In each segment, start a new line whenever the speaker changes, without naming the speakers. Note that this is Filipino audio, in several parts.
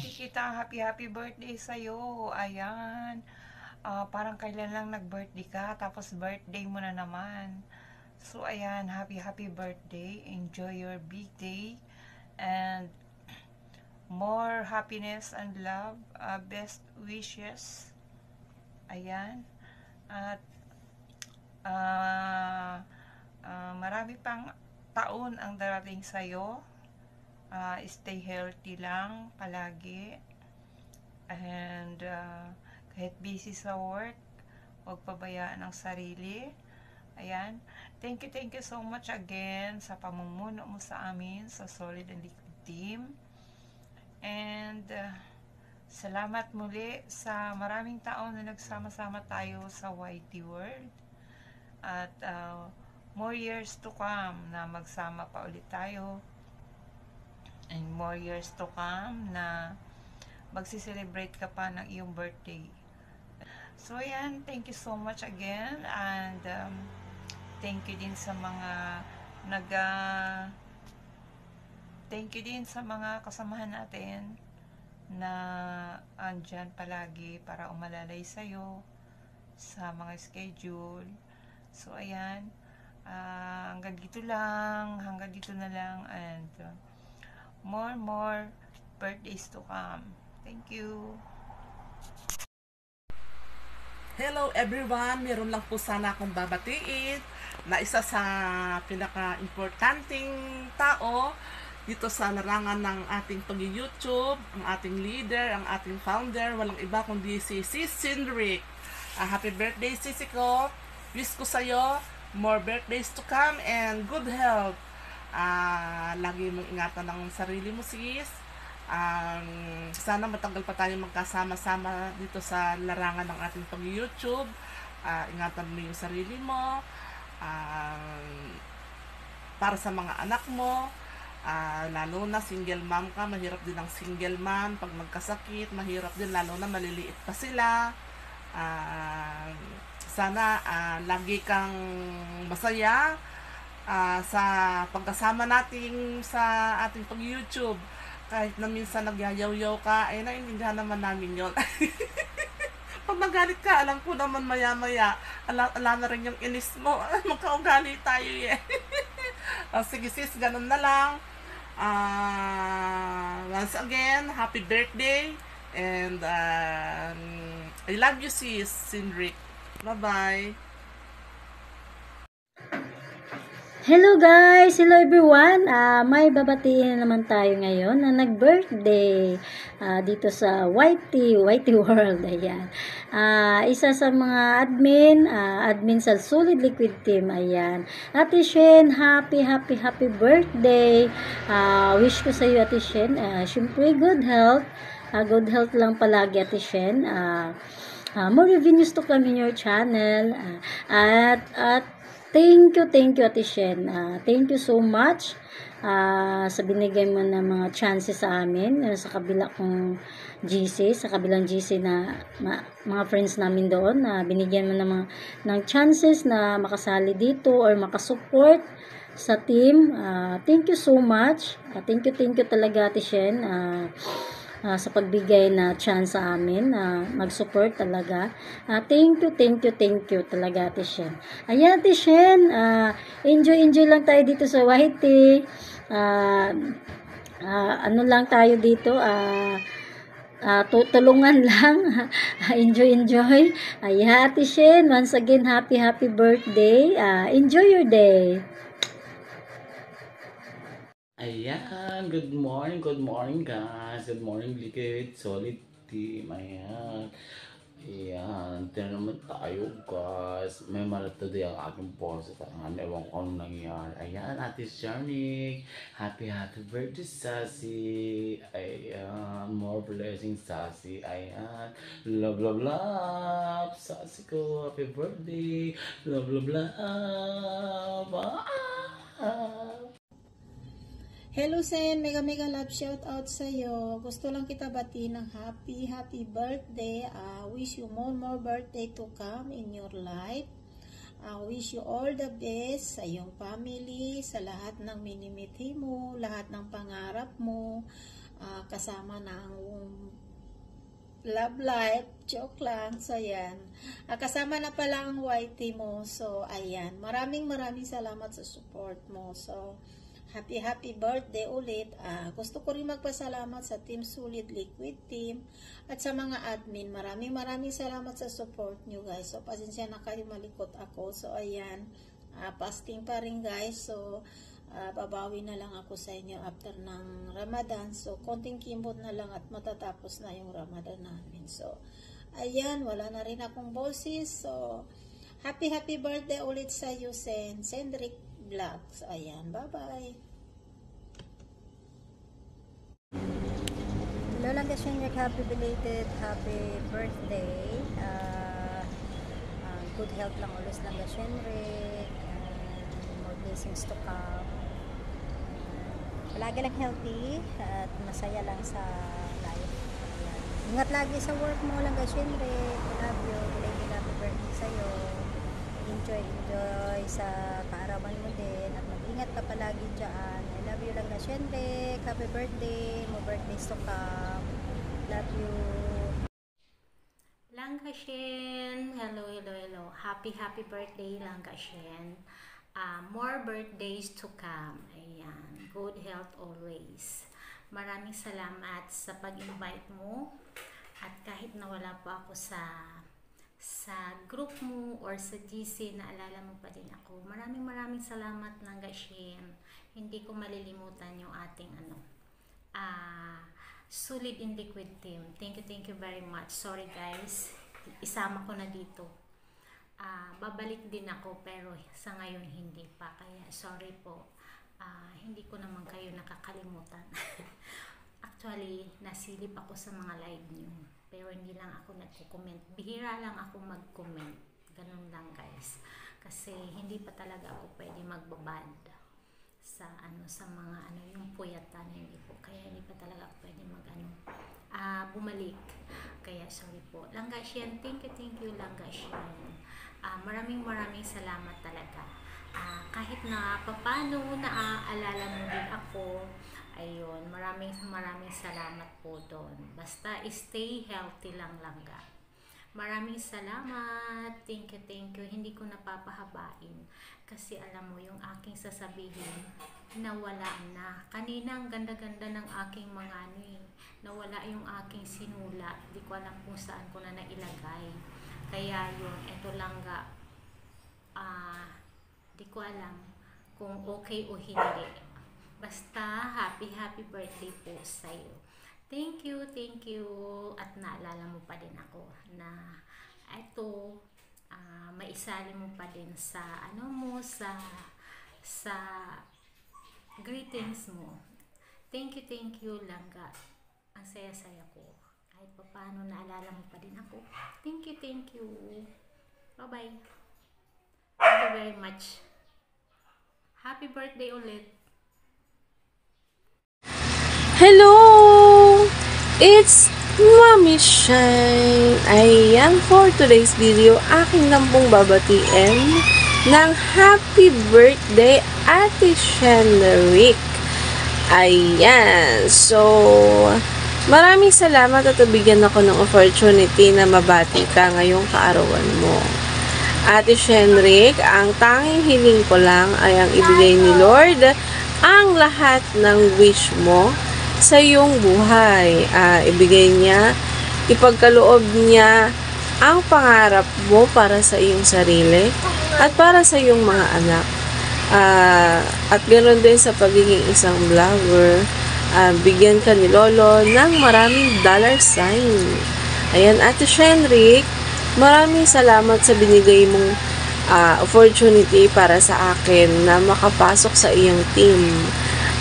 nakikita happy birthday sa'yo. Ayan. Parang kailan lang nag-birthday ka, tapos birthday mo na naman. So, ayan, happy birthday. Enjoy your big day. And more happiness and love. Best wishes. Ayan. At marami pang taon ang darating sa'yo. Stay healthy lang palagi. And kahit busy sa work, huwag pabayaan ang sarili. Ayan. Thank you so much again sa pamumuno mo sa amin, sa Solid and Liquid Team. And salamat muli sa maraming taon na nagsama-sama tayo sa YT World. At more years to come na magsama pa ulit tayo. And more years to come na magsiselebrate ka pa ng iyong birthday. So, ayan, thank you so much again. And thank you din sa mga thank you din sa mga kasamahan natin na andyan palagi para umalalay sa'yo sa mga schedule. So, ayan, hanggang dito na lang, and more birthdays to come. Thank you.
Hello everyone! Meron lang po sana akong babatiin na isa sa pinaka-importanting tao dito sa larangan ng ating pag-YouTube, ang ating leader, ang ating founder, walang iba kundi si Cindric. Happy birthday, Sisi ko! Wish ko sa'yo more birthdays to come and good health. Lagi mong ingatan ng sarili mo, sis. Sana matagal pa tayo magkasama-sama dito sa larangan ng ating pag-YouTube. Ingatan mo yung sarili mo. Para sa mga anak mo, lalo na single mom ka, mahirap din ang single mom. Pag magkasakit, mahirap din, lalo na maliliit pa sila. Sana lagi kang masaya sa pagkasama natin sa ating pag-YouTube. Kahit na minsan nagyayaw-yaw ka, ay naiintindihan naman namin yon. Pag nagalit ka, alam ko naman maya-maya, ala na rin yung inis mo. Magkaugali tayo eh. Sige sis, ganun na lang. Once again, happy birthday. And I love you sis, Cindric. Bye-bye.
Hello guys! Hello everyone! May babatiin naman tayo ngayon na nag-birthday dito sa YT World. Ayan. Isa sa mga admin sa Solid Liquid Team. Ayan. Ate Shen, happy birthday! Wish ko sa iyo, Ate Shen. Siyempre, good health. Good health lang palagi, Ate Shen. More revenues to come in your channel. At thank you, Ate Shen. Thank you so much sa binigay mo na mga chances sa amin sa kabila kong GC, sa kabilang GC na mga friends namin doon na binigyan mo ng chances na makasali dito or makasupport sa team. Thank you so much. Thank you talaga, Ate Shen. Sa pagbigay na chance sa amin na mag-support talaga. Thank you talaga, Ate Shen. Ayan, Ate Shen, enjoy lang tayo dito sa YT. Ano lang tayo dito, tulungan lang. Enjoy. Ayan, Ate Shen, once again, happy birthday. Enjoy your day.
Ayan, good morning guys. Good morning Liquid Solid Team. Ayan, ito naman tayo guys. May today ang aking post. Ewan ko anong nangyari. Ayan, Ate Sharnik, happy birthday Sassy. Ayan, more blessings Sassy. Ayan, love Sassy ko, happy birthday. Love
Hello Sen, mega love shout out sa iyo. Gusto lang kita batiin ng happy birthday. Wish you more birthday to come in your life. Wish you all the best sa iyong family, sa lahat ng minimithi mo, lahat ng pangarap mo, kasama na ang love life. Joke lang. So, ayan. Kasama na pala ang YT mo. So, ayan. Maraming salamat sa support mo. So, happy birthday ulit. Gusto ko rin magpasalamat sa Team Solid Liquid Team at sa mga admin. Maraming salamat sa support nyo, guys. So, pasensya na kayo, malikot ako. So, ayan. Fasting pa rin, guys. So, babawi na lang ako sa inyo after ng Ramadan. So, konting kimbot na lang at matatapos na yung Ramadan namin. So, ayan, wala na rin akong boses. So, happy birthday ulit sa iyo, Cendric Vlog. So, ayan, bye-bye.
Hello lang kasi happy belated happy birthday. Good health lang ulit lang kasi more blessings to come. Palagi lang healthy at masaya lang sa life. Ayan. Ingat lagi sa work mo lang kasi love you. Belated happy birthday sa'yo. Enjoy sa kaarawan mo din at mag-ingat ka palagi dyan. I love you lang na syempre. Happy birthday. More birthdays to come. Love you.
Langkashen, hello. Happy birthday, Langkashen. More birthdays to come. Ayan. Good health always. Maraming salamat sa pag-invite mo. At kahit nawala pa ako sa group mo or sa GC, naalala mo pa din ako. Maraming salamat, Langkashen. Hindi ko malilimutan yung ating Solid in Liquid Team. Thank you very much. Sorry guys, isama ko na dito. Babalik din ako pero sa ngayon hindi pa. Kaya sorry po. Hindi ko naman kayo nakakalimutan. Actually, nasilip ako sa mga live niyo. Pero hindi lang ako nagko-comment. Bihira lang ako mag-comment. Ganun lang guys. Kasi hindi pa talaga ako pwede magbabad sa mga yung puyatan, hindi po. Kaya hindi pa talaga ako pwede bumalik. Kaya sorry po. Langkashen, thank you Langkashen. Maraming salamat talaga. Kahit na paano naaalala mo din ako, ayun, maraming salamat po doon. Basta stay healthy lang, Langga. Maraming salamat. Thank you. Hindi ko napapahabain kasi alam mo yung aking sasabihin nawala na. Kanina ang ganda-ganda ng aking mga nawala yung aking sinulat. Di ko alam kung saan ko na nailagay. Kaya yun, eto Langga. Di ko alam kung okay o hindi. Basta happy birthday po sa'yo. Thank you. At naalala mo pa din ako na ito, maisali mo pa din sa sa greetings mo. Thank you Langga. Ang saya-saya ko. Kahit pa paano naalala mo pa din ako. Thank you. Bye-bye. Thank you very much. Happy birthday ulit.
Hello! It's Mommy Shine. Ayan, for today's video, aking nampong babatiin ng happy birthday Ate Cendric. Ayan, so maraming salamat at nabigyan ako ng opportunity na mabati ka ngayong kaarawan mo. Ate Cendric, ang tanging hiling ko lang ay ang ibigay ni Lord ang lahat ng wish mo sa iyong buhay. Ibigay niya, ipagkaloob niya ang pangarap mo para sa iyong sarili at para sa iyong mga anak. At ganoon din sa pagiging isang vlogger, bigyan ka ni Lolo ng maraming dollar sign. Ayan, Ate Cendric, maraming salamat sa binigay mong opportunity para sa akin na makapasok sa iyong team.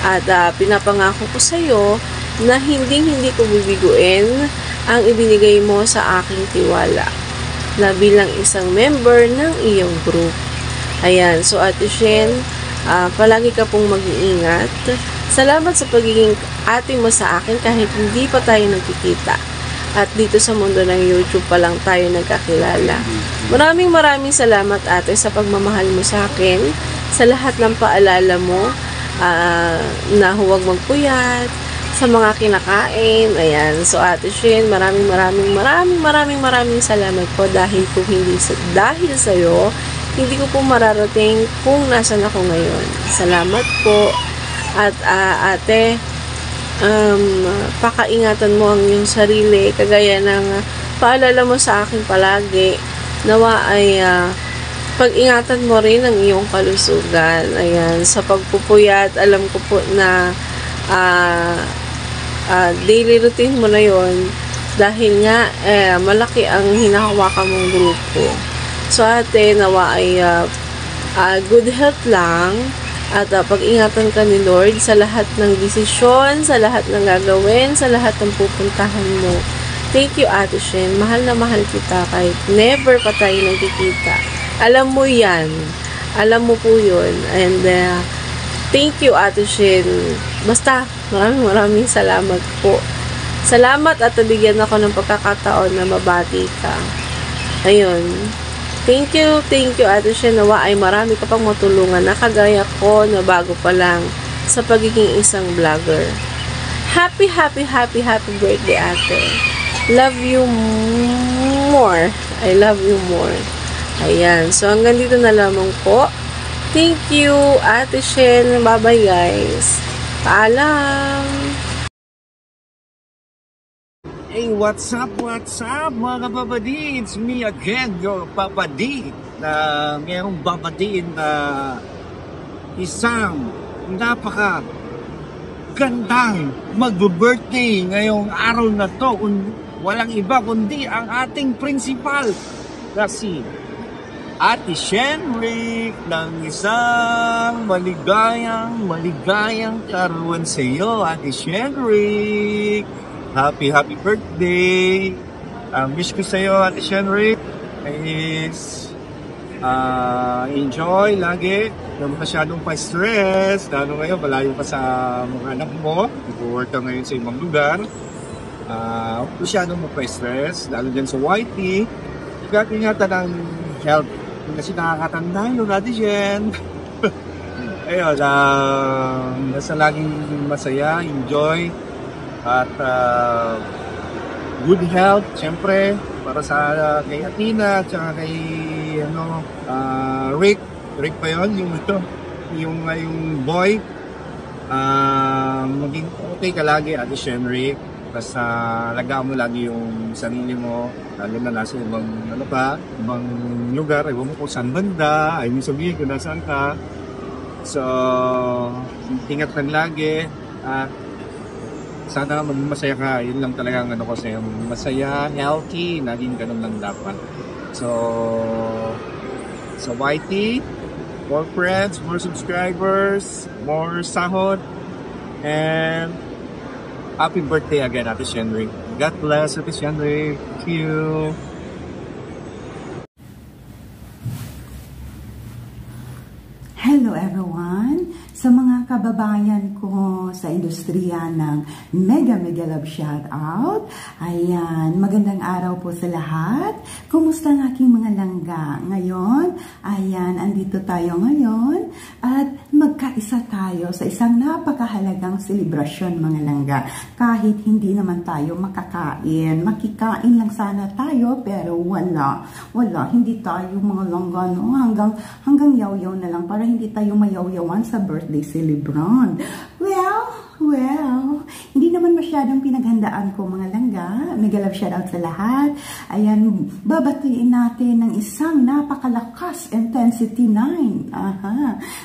At pinapangako ko sa iyo na hindi ko bibiguin ang ibinigay mo sa aking tiwala na bilang isang member ng iyong group. Ayan, so Ate Shen, palagi ka pong mag-iingat. Salamat sa pagiging ate mo sa akin kahit hindi pa tayo nagkikita. At dito sa mundo ng YouTube pa lang tayo nagkakilala. Maraming salamat ate sa pagmamahal mo sa akin, sa lahat ng paalala mo, na huwag magpuyat,
sa mga kinakain. Ayan. So, Ate Shin, maraming salamat po dahil kung dahil sa'yo, hindi ko po mararating kung nasan ako ngayon. Salamat po. At ate, pakaingatan mo ang iyong sarili, kagaya ng paalala mo sa akin palagi. Nawa ay pag-ingatan mo rin ang iyong kalusugan. Ayan, sa pagpupuyat, alam ko po na daily routine mo na yon dahil nga malaki ang hinahawakan mong grupo. So ate, nawa ay good health lang at pag-ingatan ka ni Lord sa lahat ng desisyon, sa lahat ng gagawin, sa lahat ng pupuntahan mo. Thank you, Ate Shin. Mahal na mahal kita kahit never pa tayo nagkikita. Alam mo yan. Alam mo po yun. And thank you, Ate Shin. Basta, maraming salamat po. Salamat at nabigyan ako ng pagkakataon na mabati ka. Ayun. Thank you, Ate Shin. Nawa ay marami ka pang matulungan na kagaya ko na bago pa lang sa pagiging isang vlogger. Happy birthday, ate. Love you more. I love you more. Ayan. So, hanggang dito na lamang po. Thank you, Ate Shin. Bye-bye, guys. Paalam.
Hey, what's up, mga kapapadi? It's me again, your papadi, na mayroong babadiin na isang napaka gandang mag-birthday ngayong araw na to. Walang iba kundi ang ating principal na si Ate Shenrick, ng isang maligayang karuan sa iyo, Ate Shenrick. Happy birthday! Wish ko sa iyo, Ate Shenrick, is enjoy lagi. Huwag masyadong pa-stress. Lalo ngayon, malayo pa sa mga anak mo. Nag-work ka ngayon sa ibang lugar. Huwag masyadong pa-stress. Lalo dyan sa YT. Ingatan ang health. Kasi nakakatanda yung Ate Shen. Ayun, nasa laging masaya, enjoy. At good health, siyempre, para sa kay Athena, at saka kay Rick pa yun, yung boy. Maging okay ka lagi, Ate Shenrick. Basta alagaan mo lagi yung sarili mo, lalo na nasa ibang ibang lugar, ayaw mo kung saan banda, ayaw mo sabihin kung nasaan ka. So, ingat ka lagi, at sana maging masaya ka. Yun lang talaga ang ko sa'yo, masaya, healthy, naging ganun lang dapat. So, sa YT, more friends, more subscribers, more sahod, and happy birthday again, Ate Shenrick. God bless, Ate Shenrick. Thank you.
Hello everyone! Sa mga kababayan ko sa industriya ng Mega Love Shoutout, ayan, magandang araw po sa lahat. Kumusta ang aking mga langga? Ngayon, ayan, andito tayo ngayon at magkaisa tayo sa isang napakahalagang selebrasyon, mga langga. Kahit hindi naman tayo makakain, makikain lang sana tayo, pero wala, hindi tayo mga langga, no? hanggang yaw-yaw na lang para hindi tayo mayaw-yawan sa birthday celebrant. Well, hindi naman masyadong pinaghandaan ko, mga langga. Mega love shoutout sa lahat. Ayan, babatiin natin ng isang napakalakas intensity 9.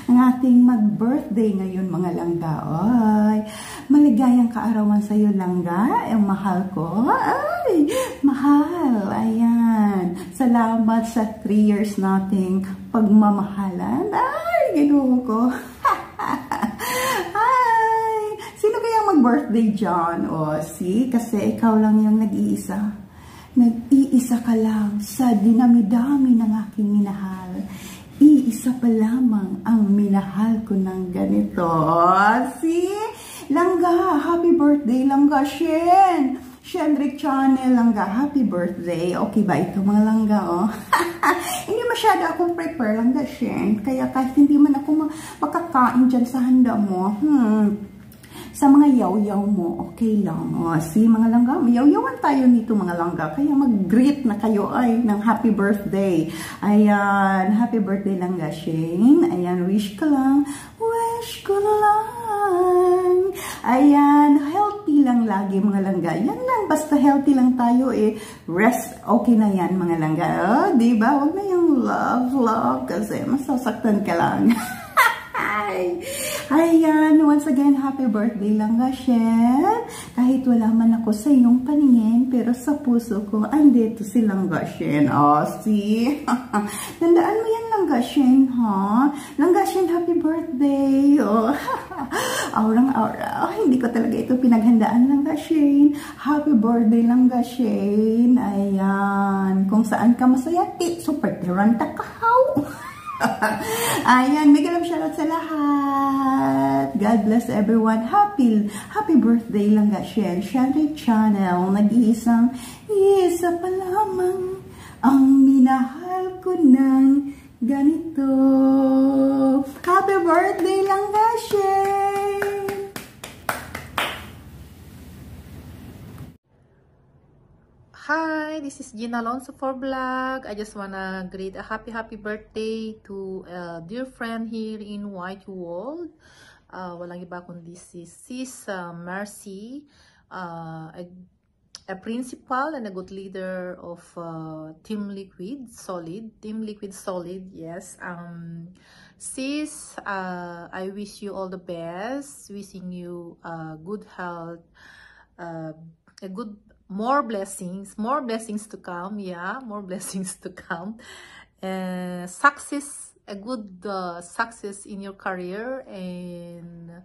Ang ating mag-birthday ngayon, mga langga. Ay, maligayang kaarawan sa iyo, langga. Ang mahal ko. Ay, mahal. Ayan. Salamat sa 3 years nating pagmamahalan. Ay, ginuho ko. Ay, sino kaya mag-birthday dyan? O, see? Kasi ikaw lang yung nag-iisa. Nag-iisa ka lang sa dinami-dami ng aking minahal. Iisa pa lamang ang minahal ko ng ganito. See? Langga, happy birthday, Langga Shen! Shenrick Channel, langga, happy birthday. Okay ba ito, mga langga, oh? Hindi masyado akong prepare, langga, Shen. Kaya kahit hindi man ako makakain dyan sa handa mo, Sa mga yaw-yaw mo, okay lang. O, si mga langga, yaw-yawan tayo nito mga langga. Kaya mag-greet na kayo ay ng happy birthday. Ayan, happy birthday langga Shane. Ayan, wish ko lang. Wish ko lang. Ayan, healthy lang lagi mga langga. Yan lang, basta healthy lang tayo eh. Rest, okay na yan mga langga. Oh, diba? Huwag na yung love kasi masasaktan ka lang. Ayan, once again, happy birthday langga Shen. Kahit wala man ako sa iyong paningin, pero sa puso ko, andito si langga Shen. Oh, see? Tandaan mo yan langga Shen, ha? Langga Shen, happy birthday. Oh, aurang-aura. Oh, hindi ko talaga ito pinaghandaan langga Shen. Happy birthday langga Shen. Ayan, kung saan ka masaya, super tiranta ka, how? Ayan, mega love shoutout sa lahat. God bless everyone. Happy birthday langga Shen. Shanty Channel. Nag-iisa pa lamang ang minahal ko ng ganito. Happy birthday langga Shen.
Hi, this is Gina Alonso for Vlog. I just wanna greet a happy birthday to a dear friend here in White World. Walang iba kundi si Sis Mercy, a principal and a good leader of Team Liquid Solid. Yes. Sis, I wish you all the best. Wishing you good health, more blessings to come. Yeah, more blessings to come. Success, a good success in your career and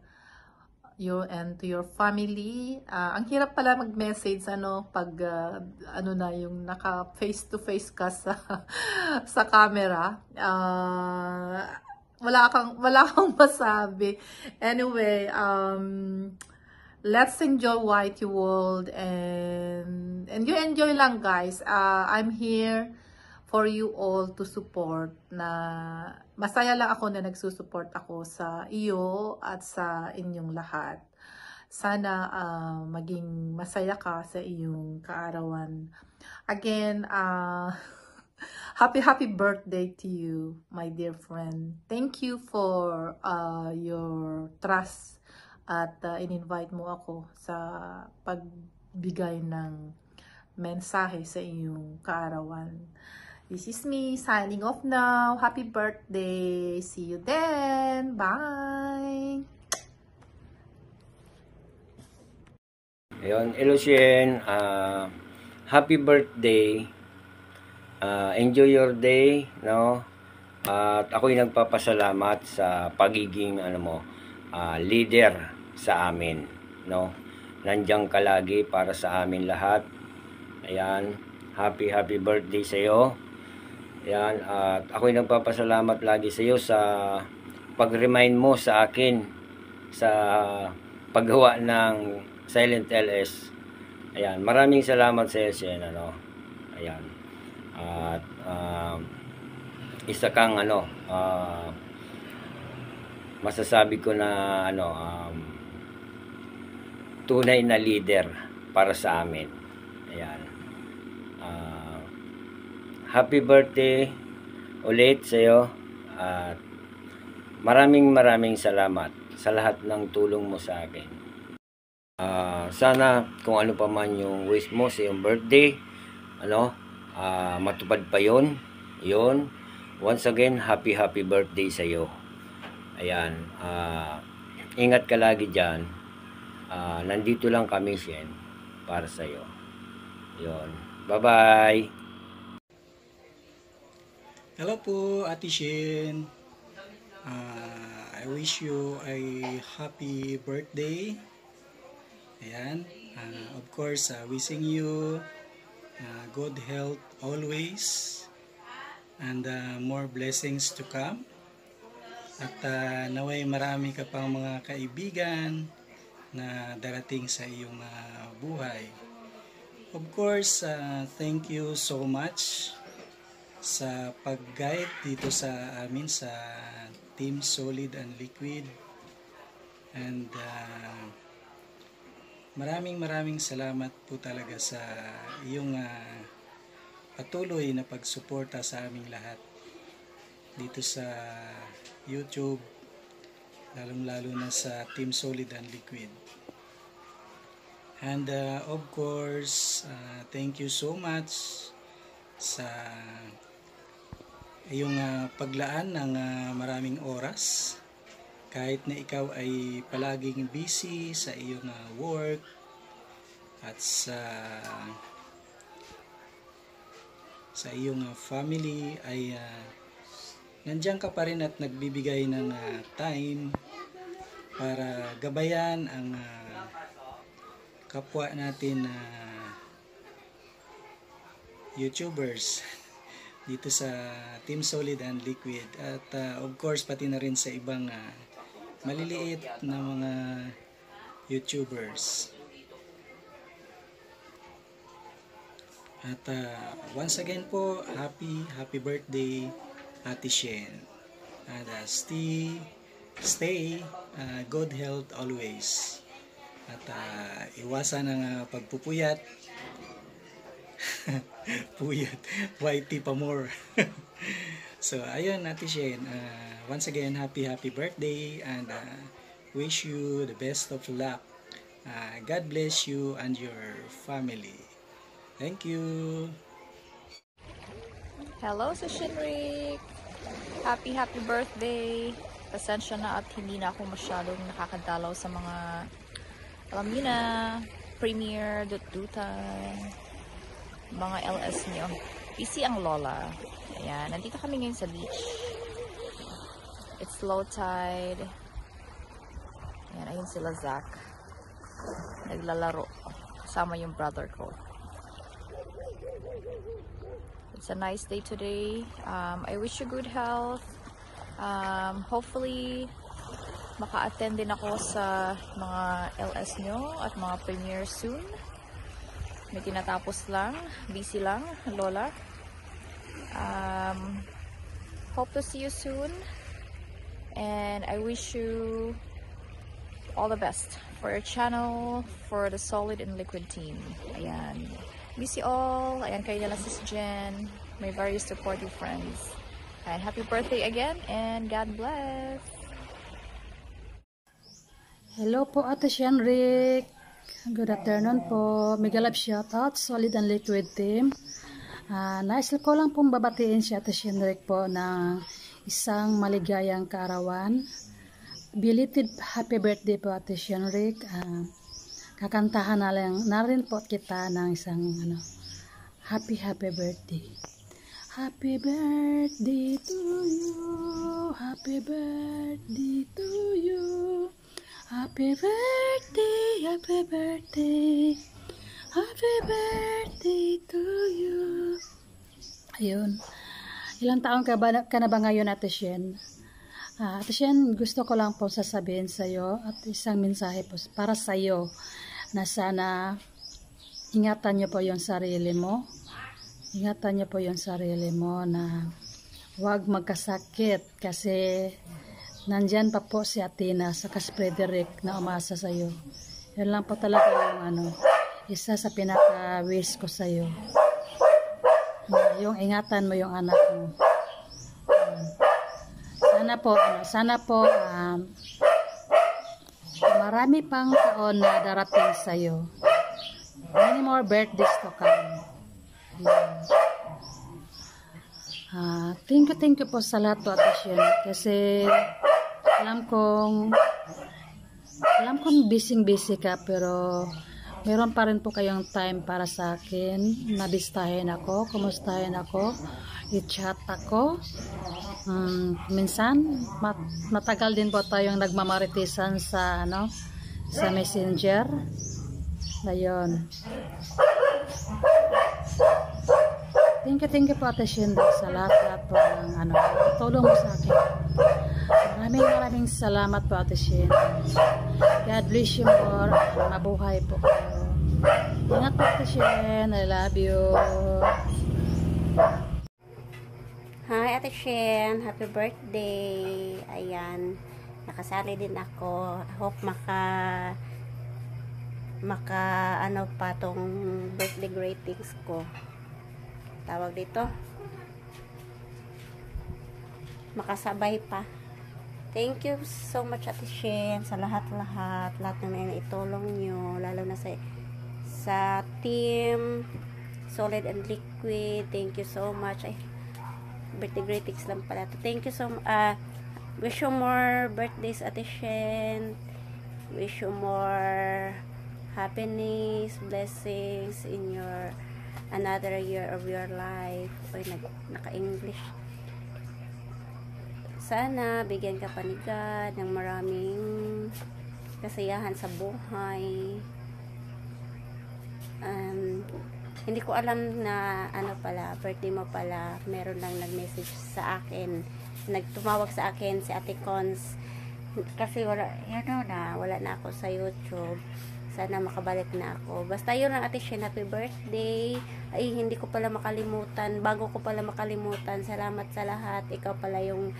to your family. Ang hirap pala mag-message pag na yung naka face to face ka sa camera. Wala akong masabi. Anyway, let's enjoy Whitey World and you enjoy lang guys. I'm here for you all to support. Na masaya lang ako na nagsusupport ako sa iyo at sa inyong lahat. Sana maging masaya ka sa iyong kaarawan. Again, happy birthday to you, my dear friend. Thank you for your trust at in-invite mo ako sa pagbigay ng mensahe sa iyong kaarawan. This is me signing off now. Happy birthday. See you then. Bye.
Ayun, hello Shen. Happy birthday. Enjoy your day, no? At ako'y nagpapasalamat sa pagiging leader sa amin, no? Nandiyan ka lagi para sa amin lahat. Ayan, happy birthday sa iyo. Ayan, at ako'y nagpapasalamat lagi sa iyo sa pag-remind mo sa akin sa paggawa ng Silent LS. Ayan, maraming salamat sa iyo, Shen, Ayan. At isa kang masasabi ko na tunay na leader para sa amin. Ayan. Happy birthday ulit sa iyo at maraming salamat sa lahat ng tulong mo sa akin. Sana kung ano pa man yung wish mo sa iyong birthday, matupad pa yun. Once again, happy birthday sa iyo. Ayan, ingat ka lagi dyan. Nandito lang kami, Shen, para sa iyo. Yun. Bye-bye.
Hello po, Ate Shen. I wish you a happy birthday. Ayan. Of course, wishing you good health always and more blessings to come. At naway marami ka pang mga kaibigan na darating sa iyong buhay. Of course, thank you so much sa pag-guide dito sa amin sa Team Solid and Liquid. And maraming salamat po talaga sa iyong patuloy na pagsuporta sa aming lahat dito sa YouTube, lalong-lalo na sa Team Solid and Liquid. And of course, thank you so much sa iyong paglaan ng maraming oras kahit na ikaw ay palaging busy sa iyong work at sa iyong family, ay nandiyan ka pa rin at nagbibigay ng time para gabayan ang kapwa natin na YouTubers dito sa Team Solid and Liquid, at of course pati na rin sa ibang maliliit na mga YouTubers. At once again po, happy birthday Ate Shen. And stay good health always. At iwasan ang pagpupuyat. Puyat, YT pa more. So ayun, Ate Shen, once again happy birthday, and wish you the best of luck. God bless you and your family. Thank you.
Hello sa Shinrik. Happy birthday. Pasensya na at hindi na ako masyadong nakakadalaw sa mga, alam niyo na, premiere, dutan, mga LS nyo. Busy ang lola. Ayan, nandito kami ngayon sa beach. It's low tide. Ayan, ayun sila Zach. Naglalaro. Kasama yung brother ko. It's a nice day today. I wish you good health. Hopefully, maka-attend din ako sa mga LS nyo at mga premiere soon. May tinatapos lang. Busy lang, Lola. Hope to see you soon. And I wish you all the best for your channel, for the Solid and Liquid team. Ayan. Miss you all. Ayan, kayo nila Sis Jen. My very supportive friends. And happy birthday again, and God bless.
Hello po Ate Shenrik. Good afternoon po. Mega love shoutout, Solid and Liquid team. Nais ko lang pong babatiin si Ate Shenrik po ng isang maligayang kaarawan. Belated happy birthday po Ate Shenrik. Kakantahan na rin po kita ng isang happy birthday. Happy birthday to you. Happy birthday to you. Happy birthday, happy birthday. Happy birthday to you. Ayun. Ilang taon ka na ba ngayon, Ate Shen? Ate Shen, gusto ko lang po sasabihin sa iyo at isang mensahe po para sa iyo na sana ingatan niyo po yung sarili mo. Ingatan niyo po yung sarili mo na huwag magkasakit kasi nandyan pa po si Athena sa Frederick na umasa sa iyo. Yun lang po talaga yung isa sa pinaka-wish ko sa iyo. Yung ingatan mo yung anak mo. Sana po marami pang taon na darating sa iyo. Many more birthdays to come. Thank you po sa lahat po, Ate Shen, kasi alam kong busy ka, pero meron pa rin po kayong time para sa akin. Nabistahin ako, kumustahin ako, i-chat ako. Minsan matagal din po tayong nagmamaritisan sa sa Messenger. Ayun. Thank you po Ate Shen sa lahat po ng tulong mo sa akin. Maraming salamat po Ate Shen. God bless you more. Mabuhay po kayo. Ingat po Ate Shen. I love you.
Hi Ate Shen, happy birthday. Ayan, nakasali din ako. Hope ano pa tong birthday greetings ko. Tawag dito. Makasabay pa. Thank you so much, Ate Shen, sa lahat na itulong nyo, lalo na sa team Solid and Liquid. Thank you so much. Ay, birthday greetings lang pala. Thank you so much. Wish you more birthdays, Ate Shen. Wish you more happiness, blessings in your another year of your life. Ay, naka-English. Sana bigyan ka pa ni God ng maraming kasiyahan sa buhay. Hindi ko alam na birthday mo pala. Meron lang nag-message sa akin, nagtumawag sa akin si Ate Cons, kasi wala na ako sa YouTube. Sana makabalik na ako. Basta yun lang, Ate Shen, happy birthday. Ay, hindi ko pala makalimutan, bago ko pala makalimutan, salamat sa lahat. Ikaw pala yung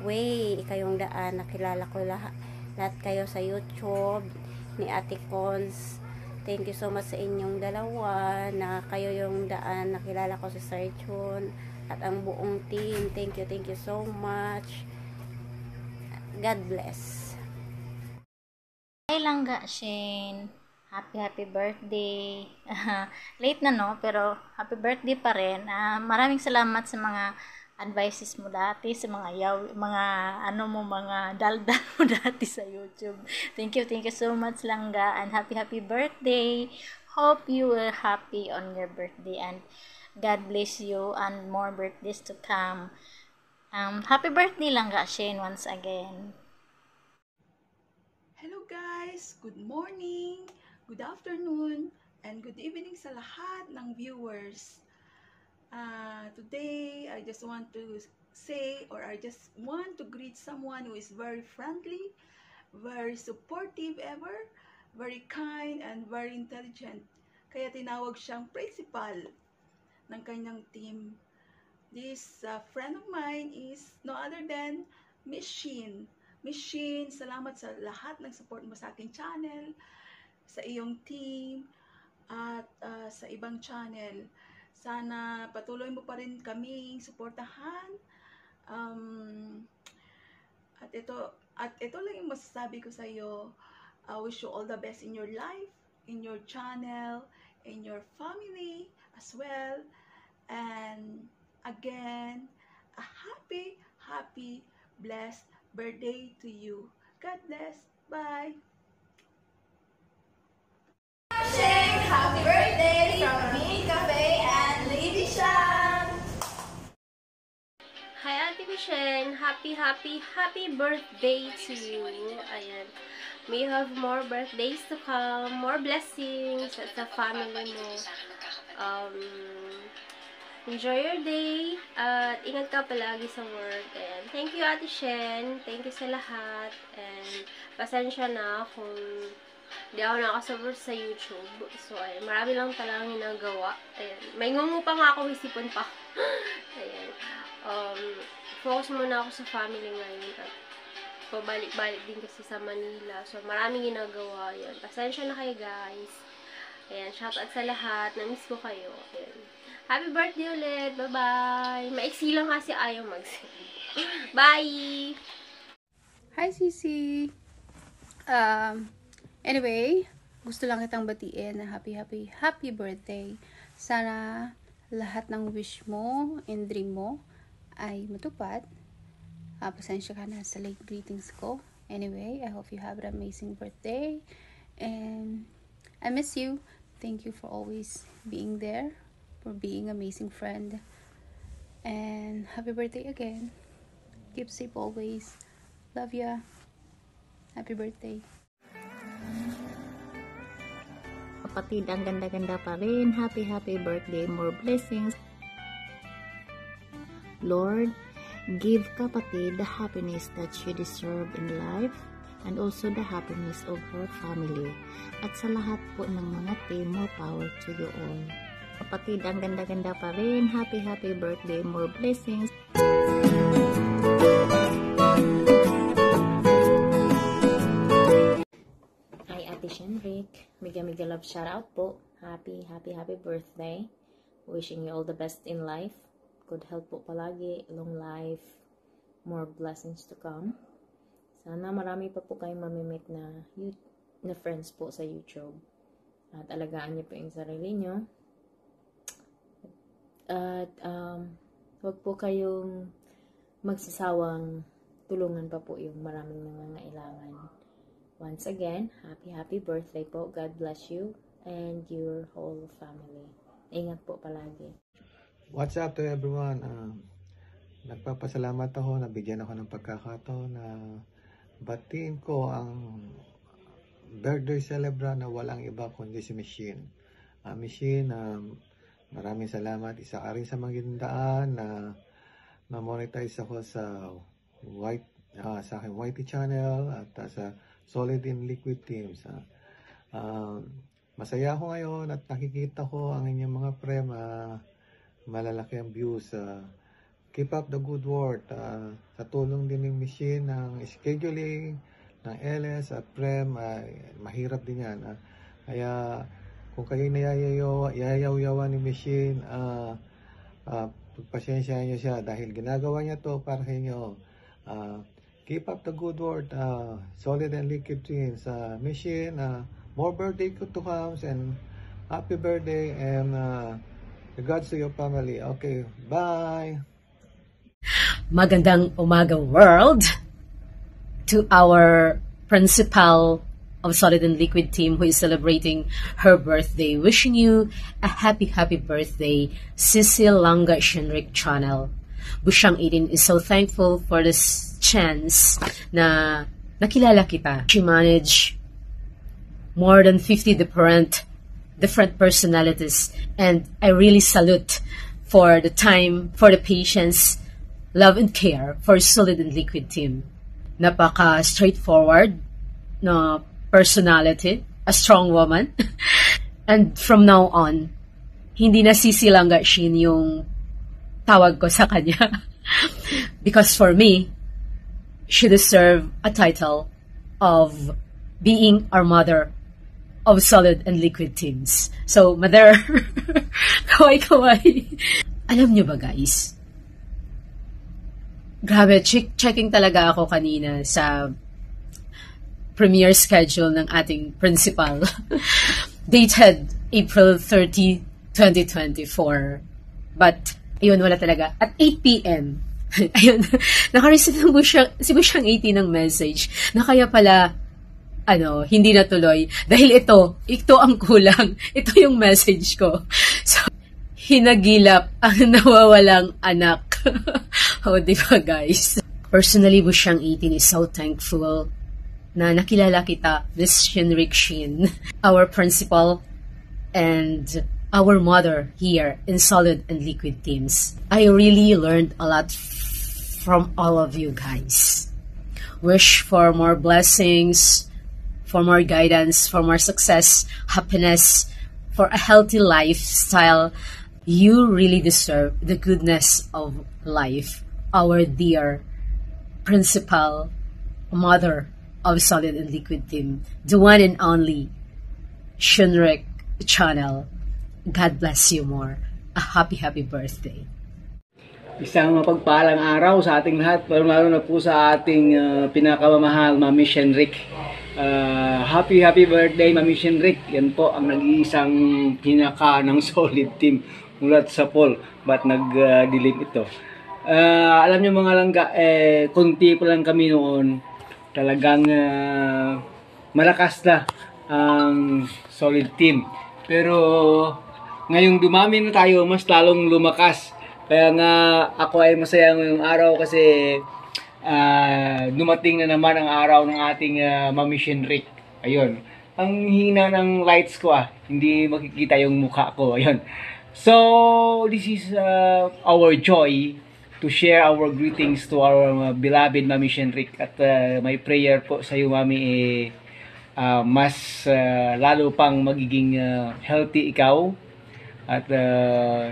way, ikaw yung daan, nakilala ko lahat kayo sa YouTube ni Ate Cons. Thank you so much sa inyong dalawa, na kayo yung daan, nakilala ko si Sir Chun at ang buong team. Thank you so much. God bless.
Hi Langga Shane, happy birthday. Late na no, pero happy birthday pa rin. Maraming salamat sa mga advices mo dati, sa mga mga daldal mo dati sa YouTube. Thank you so much Langga, and happy birthday. Hope you were happy on your birthday, and God bless you and more birthdays to come. Happy birthday Langga Shane once again.
Hello guys, good morning, good afternoon, and good evening sa lahat ng viewers. Today, I just want to say, or I just want to greet someone who is very friendly, very supportive ever, very kind, and very intelligent. Kaya tinawag siyang principal ng kanyang team. This friend of mine is no other than Miss Shin. Miss Shin, salamat sa lahat ng support mo sa aking channel, sa iyong team, at sa ibang channel. Sana patuloy mo pa rin kaming suportahan. At ito lang yung masasabi ko sa iyo. I wish you all the best in your life, in your channel, in your family as well. And again, a happy, blessed birthday to you. God bless. Bye.
Happy birthday from me, Cafe, and Lady Shan.
Hi Ate Michelle, happy birthday to you. Ayan. May you have more birthdays to come, more blessings sa family mo. Enjoy your day at ingat ka palagi sa work. Ayan. Thank you Ate Shen, thank you sa lahat, and pasensya na kung di ako nakasabot sa YouTube. So, ay, marami lang talagang ginagawa. Ayan. May ngungupa nga ako, isipon pa. Ayan. Focus muna ako sa family ngayon. At pabalik-balik din kasi sa Manila. So, maraming ginagawa. Ayan. Pasensya na kayo, guys. Ayan. Shoutout sa lahat. Na-miss ko kayo. Ayan. Happy birthday ulit. Bye-bye. Maiksi lang kasi ayaw mag-sing. Bye!
Hi, Sisi! Anyway, gusto lang kitang batiin na happy birthday. Sana lahat ng wish mo and dream mo ay matupad. Pasensya ka na sa late greetings ko. Anyway, I hope you have an amazing birthday. And I miss you. Thank you for always being there. For being an amazing friend. And happy birthday again. Keep safe always. Love ya. Happy birthday.
Kapatid, ang ganda-ganda pa rin. Happy birthday. More blessings. Lord, give kapatid the happiness that she deserved in life, and also the happiness of her family. At sa lahat po ng mga team, more power to you all. Kapatid, ang ganda-ganda pa rin. Happy birthday. More blessings.
Hi Ate Shen, Shinrik. Mega love shout out po. Happy birthday. Wishing you all the best in life. Good health po palagi, long life, more blessings to come. Sana marami pa po kayong mamimit na friends po sa YouTube. At alagaan niyo po yung sarili niyo. At huwag po kayong magsasawang tulungan pa po yung maraming nangangailangan. Once again, happy birthday po. God bless you and your whole family. Ingat po palagi.
What's up to everyone? Nagpapasalamat ako, nabigyan ako ng pagkakataon na batiin ko ang birthday celebrant na walang iba kundi si Machine. Machine, maraming salamat. Isa ka rin sa magandaan na ma-monetize ako sa aking YT channel at sa Solid and Liquid Teams. Masaya ako ngayon at nakikita ko ang inyong mga prem, malalaki ang views. Keep up the good work. Sa tulong din ng Machine, ng scheduling, ng LS at prem, mahirap din yan. Kaya kung kayo yayaw-yawan ni Machine, pagpasensyahan niyo siya dahil ginagawa niya to para sa inyo. Keep up the good work. Solid and Liquid Teams. Machine, more birthday to come and happy birthday and regards to your family. Okay, bye!
Magandang umaga world to our principal of Solid and Liquid Team who is celebrating her birthday. Wishing you a happy birthday, Cecil Langga Shinrik channel. Busyang 18 is so thankful for this chance na nakilala kita. She managed more than 50 different personalities, and I really salute for the time, for the patience, love and care for Solid and Liquid Team. Napaka straightforward na personality, a strong woman. And from now on, hindi na Sisi Langga Shin yung tawag ko sa kanya. Because for me, she deserves a title of being our mother of Solid and Liquid Teams. So, mother, kaway-kaway. Alam nyo ba guys, grabe, checking talaga ako kanina sa premiere schedule ng ating principal. Dated April 30, 2024. But, ayun, wala talaga. At 8 p.m., ayun, nakareceive si Busyang 18 ng message na kaya pala, hindi natuloy. Dahil ito ang kulang. Ito yung message ko. So, hinagilap ang nawawalang anak. Diba guys? Personally, Busyang 18 is so thankful na nakilala kita, Miss Shinrik Shin, our principal and our mother here in Solid and Liquid Teams. I really learned a lot from all of you guys. Wish for more blessings, for more guidance, for more success, happiness, for a healthy lifestyle. You really deserve the goodness of life. Our dear principal, mother of Solid and Liquid Team, the one and only Shinrik channel. God bless you more. A happy birthday.
Isang mapagpalang araw sa ating lahat, lalo na po sa ating pinakamamahal, Mami Shinrik. Happy birthday, Mami Shinrik. Yan po ang nag-iisang pinaka ng Solid Team mulat sa poll, but nag-delete ito. Alam niyo mga langga, konti pa lang kami noon. Talagang malakas na ang Solid Team. Pero ngayong dumami na tayo, mas lalong lumakas. Kaya nga ako ay masaya ngayong araw kasi dumating na naman ang araw ng ating Mami Shinrik. Ayun. Ang hina ng lights ko hindi makikita yung mukha ko. Ayun. So, this is our joy to share our greetings to our beloved Mami Shinrik. At may prayer po sa iyo, Mami, mas lalo pang magiging healthy ikaw. At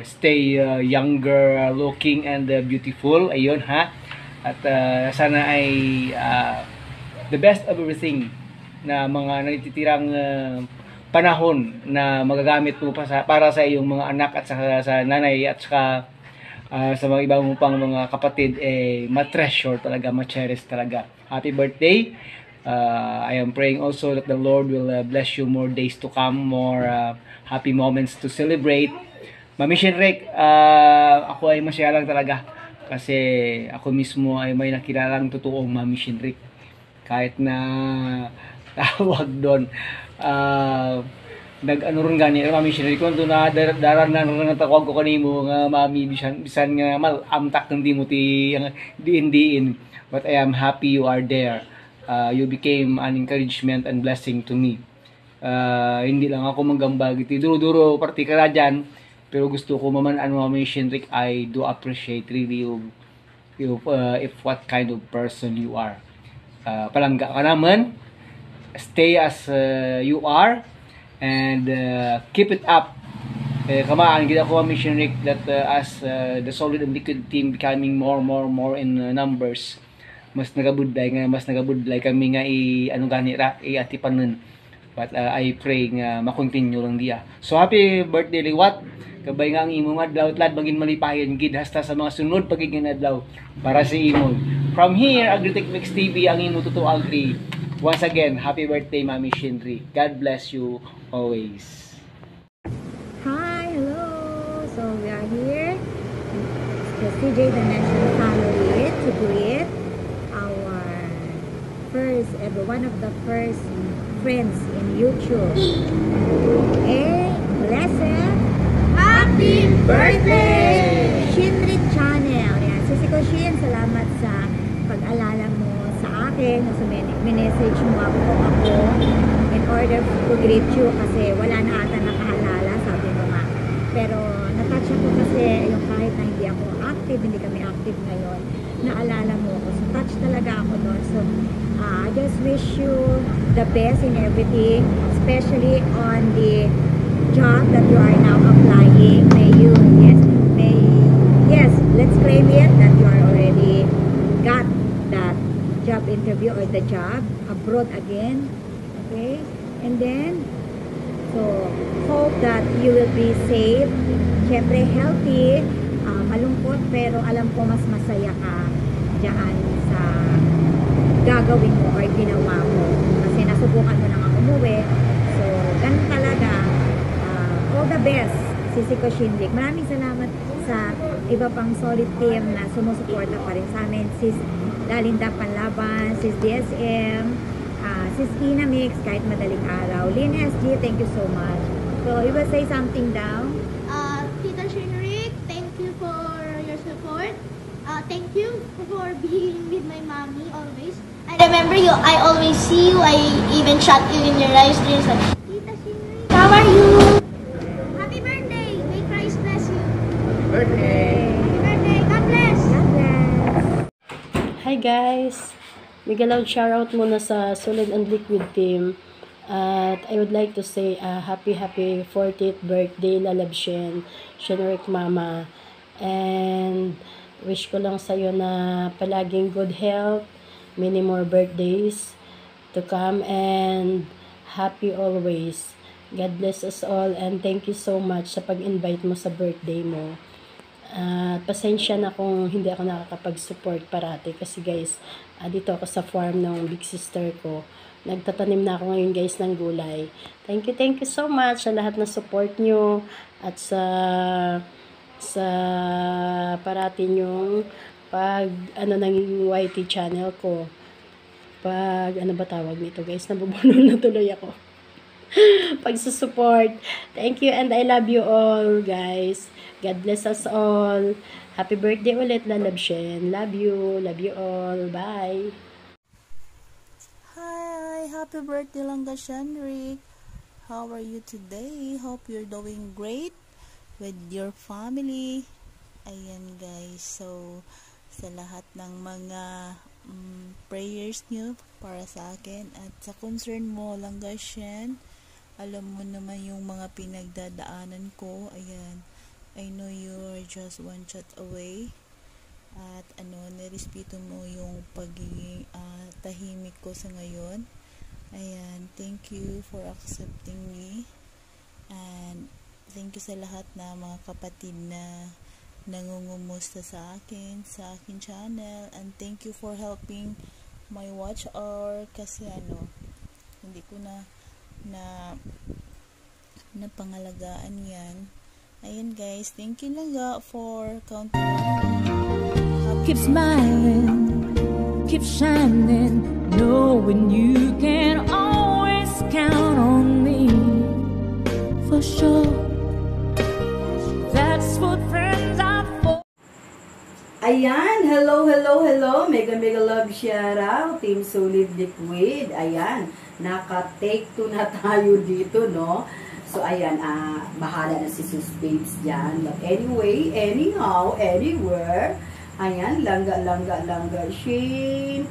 stay younger looking and beautiful. Ayun ha. At sana ay the best of everything na mga natitirang panahon na magagamit mo para sa iyong mga anak at sa nanay at saka sa mga ibang mo pang mga kapatid, ma-treasure talaga, ma-cherish talaga. Happy birthday! I am praying also that the Lord will bless you more days to come, more happy moments to celebrate. Mami Shenrik, ako ay masaya lang talaga kasi ako mismo ay may nakilalang totoong Mami Shenrik. Kahit na tawag doon, nag-ano rin gani, Mami Shenrik, kung doon na daran na tawag ko kanimo nga Mami, bisan nga amtak ng di mo diin. But I am happy you are there. You became an encouragement and blessing to me. Hindi lang ako manggambag, duro-duro partikala dyan, pero gusto ko Mami Shenrik, I do appreciate really if what kind of person you are. Palangga ka naman, stay as you are, and keep it up. Kamaan gid ako Mami Shenrik that as the Solid and Liquid team becoming more in numbers, mas nagabudlay kami nga atipan nun. But I pray nga makontinue lang diya. So happy birthday Liwat. Kabay nga ang imong adlaw tlad maging malipayon gid hasta sa mga sunod pagiging adlaw para sa imong. From here, Agritech Mix TV ang imong totoo agri. Once again, happy birthday Mami Shenrik. God bless you always.
Hi, hello. So we are here, the CJ Dimension family, to greet our one of the first friends in YouTube. Blessed happy birthday! Shenrik Channel. Yan. Sisi ko Shin, salamat sa pag-alala mo sa akin. So, minessage mo ako in order to greet you kasi wala na ata nakaalala, sabi mo nga. Pero natouch ako kasi yung kahit na hindi ako active, hindi kami active ngayon, naalala mo ako. So touch talaga ako doon. So I just wish you the best in everything, especially on the job that you are now applying. Let's claim it that you are already got that job interview or the job abroad again. Okay? And then, so, hope that you will be safe, syempre healthy, malungkot, pero alam ko mas masaya ka dyan sa gagawin mo or ginawa mo. Kasi nasubukan mo na nga umuwi. So, ganun talaga. All the best, Sisi ko Shenrik. Maraming salamat sa iba pang solid team na sumusuporta pa rin sa amin. Sis Dalinda Panlaban, Sis DSM, Sis Ina Mix, kahit madaling araw. Lynn SG, thank you so much. So, you will say something down?
Tita Shenrik, thank you for your support. Thank you for being with my mommy always. I remember you, I always see you, I even shot you in your live streams. Like, Tita Shenrik, how are you? Happy birthday! May Christ bless you.
Happy birthday!
Happy birthday! God bless!
God bless!
Hi guys! Bigalaw shoutout muna sa Solid and Liquid team. At I would like to say happy 40th birthday Lalabshen, Shenrik Mama. And wish ko lang sa'yo na palaging good health, many more birthdays to come, and happy always. God bless us all, and thank you so much sa pag-invite mo sa birthday mo. Pasensya na kung hindi ako nakakapag-support parati kasi guys, dito ako sa farm ng big sister ko. Nagtatanim na ako ngayon guys ng gulay. Thank you so much sa lahat na support nyo at sa parati nyong pag ng YT channel ko. Pag ba tawag nito guys, nabubulol na tuloy ako. Pagsusupport. Thank you and I love you all guys. God bless us all. Happy birthday ulit Lalabshen. Love you all. Bye.
Hi, happy birthday Langga Shenrik. How are you today? Hope you're doing great with your family. Ayan guys, so sa lahat ng mga prayers nyo para sa akin at sa concern mo Langga Shen, alam mo naman yung mga pinagdadaanan ko. Ayan, I know you're just one chat away. At nirespeto mo yung pagiging tahimik ko sa ngayon. Ayan, thank you for accepting me. And thank you sa lahat na mga kapatid na nangungumusta sa akin channel. And thank you for helping my watch hour kasi hindi ko na pangalagaan yan. Ayan guys, thank you lang for counting on.
Keep smiling, keep shining, knowing you can always count on me. For sure, that's what friends are for.
Ayan, hello, mega love shout out, Team Solid Liquid. Ayan, naka-take 2 na tayo dito, no? So, ayan, bahala na si Sus Babes dyan. But anyway, anyhow, anywhere, ayan, langga, Shane.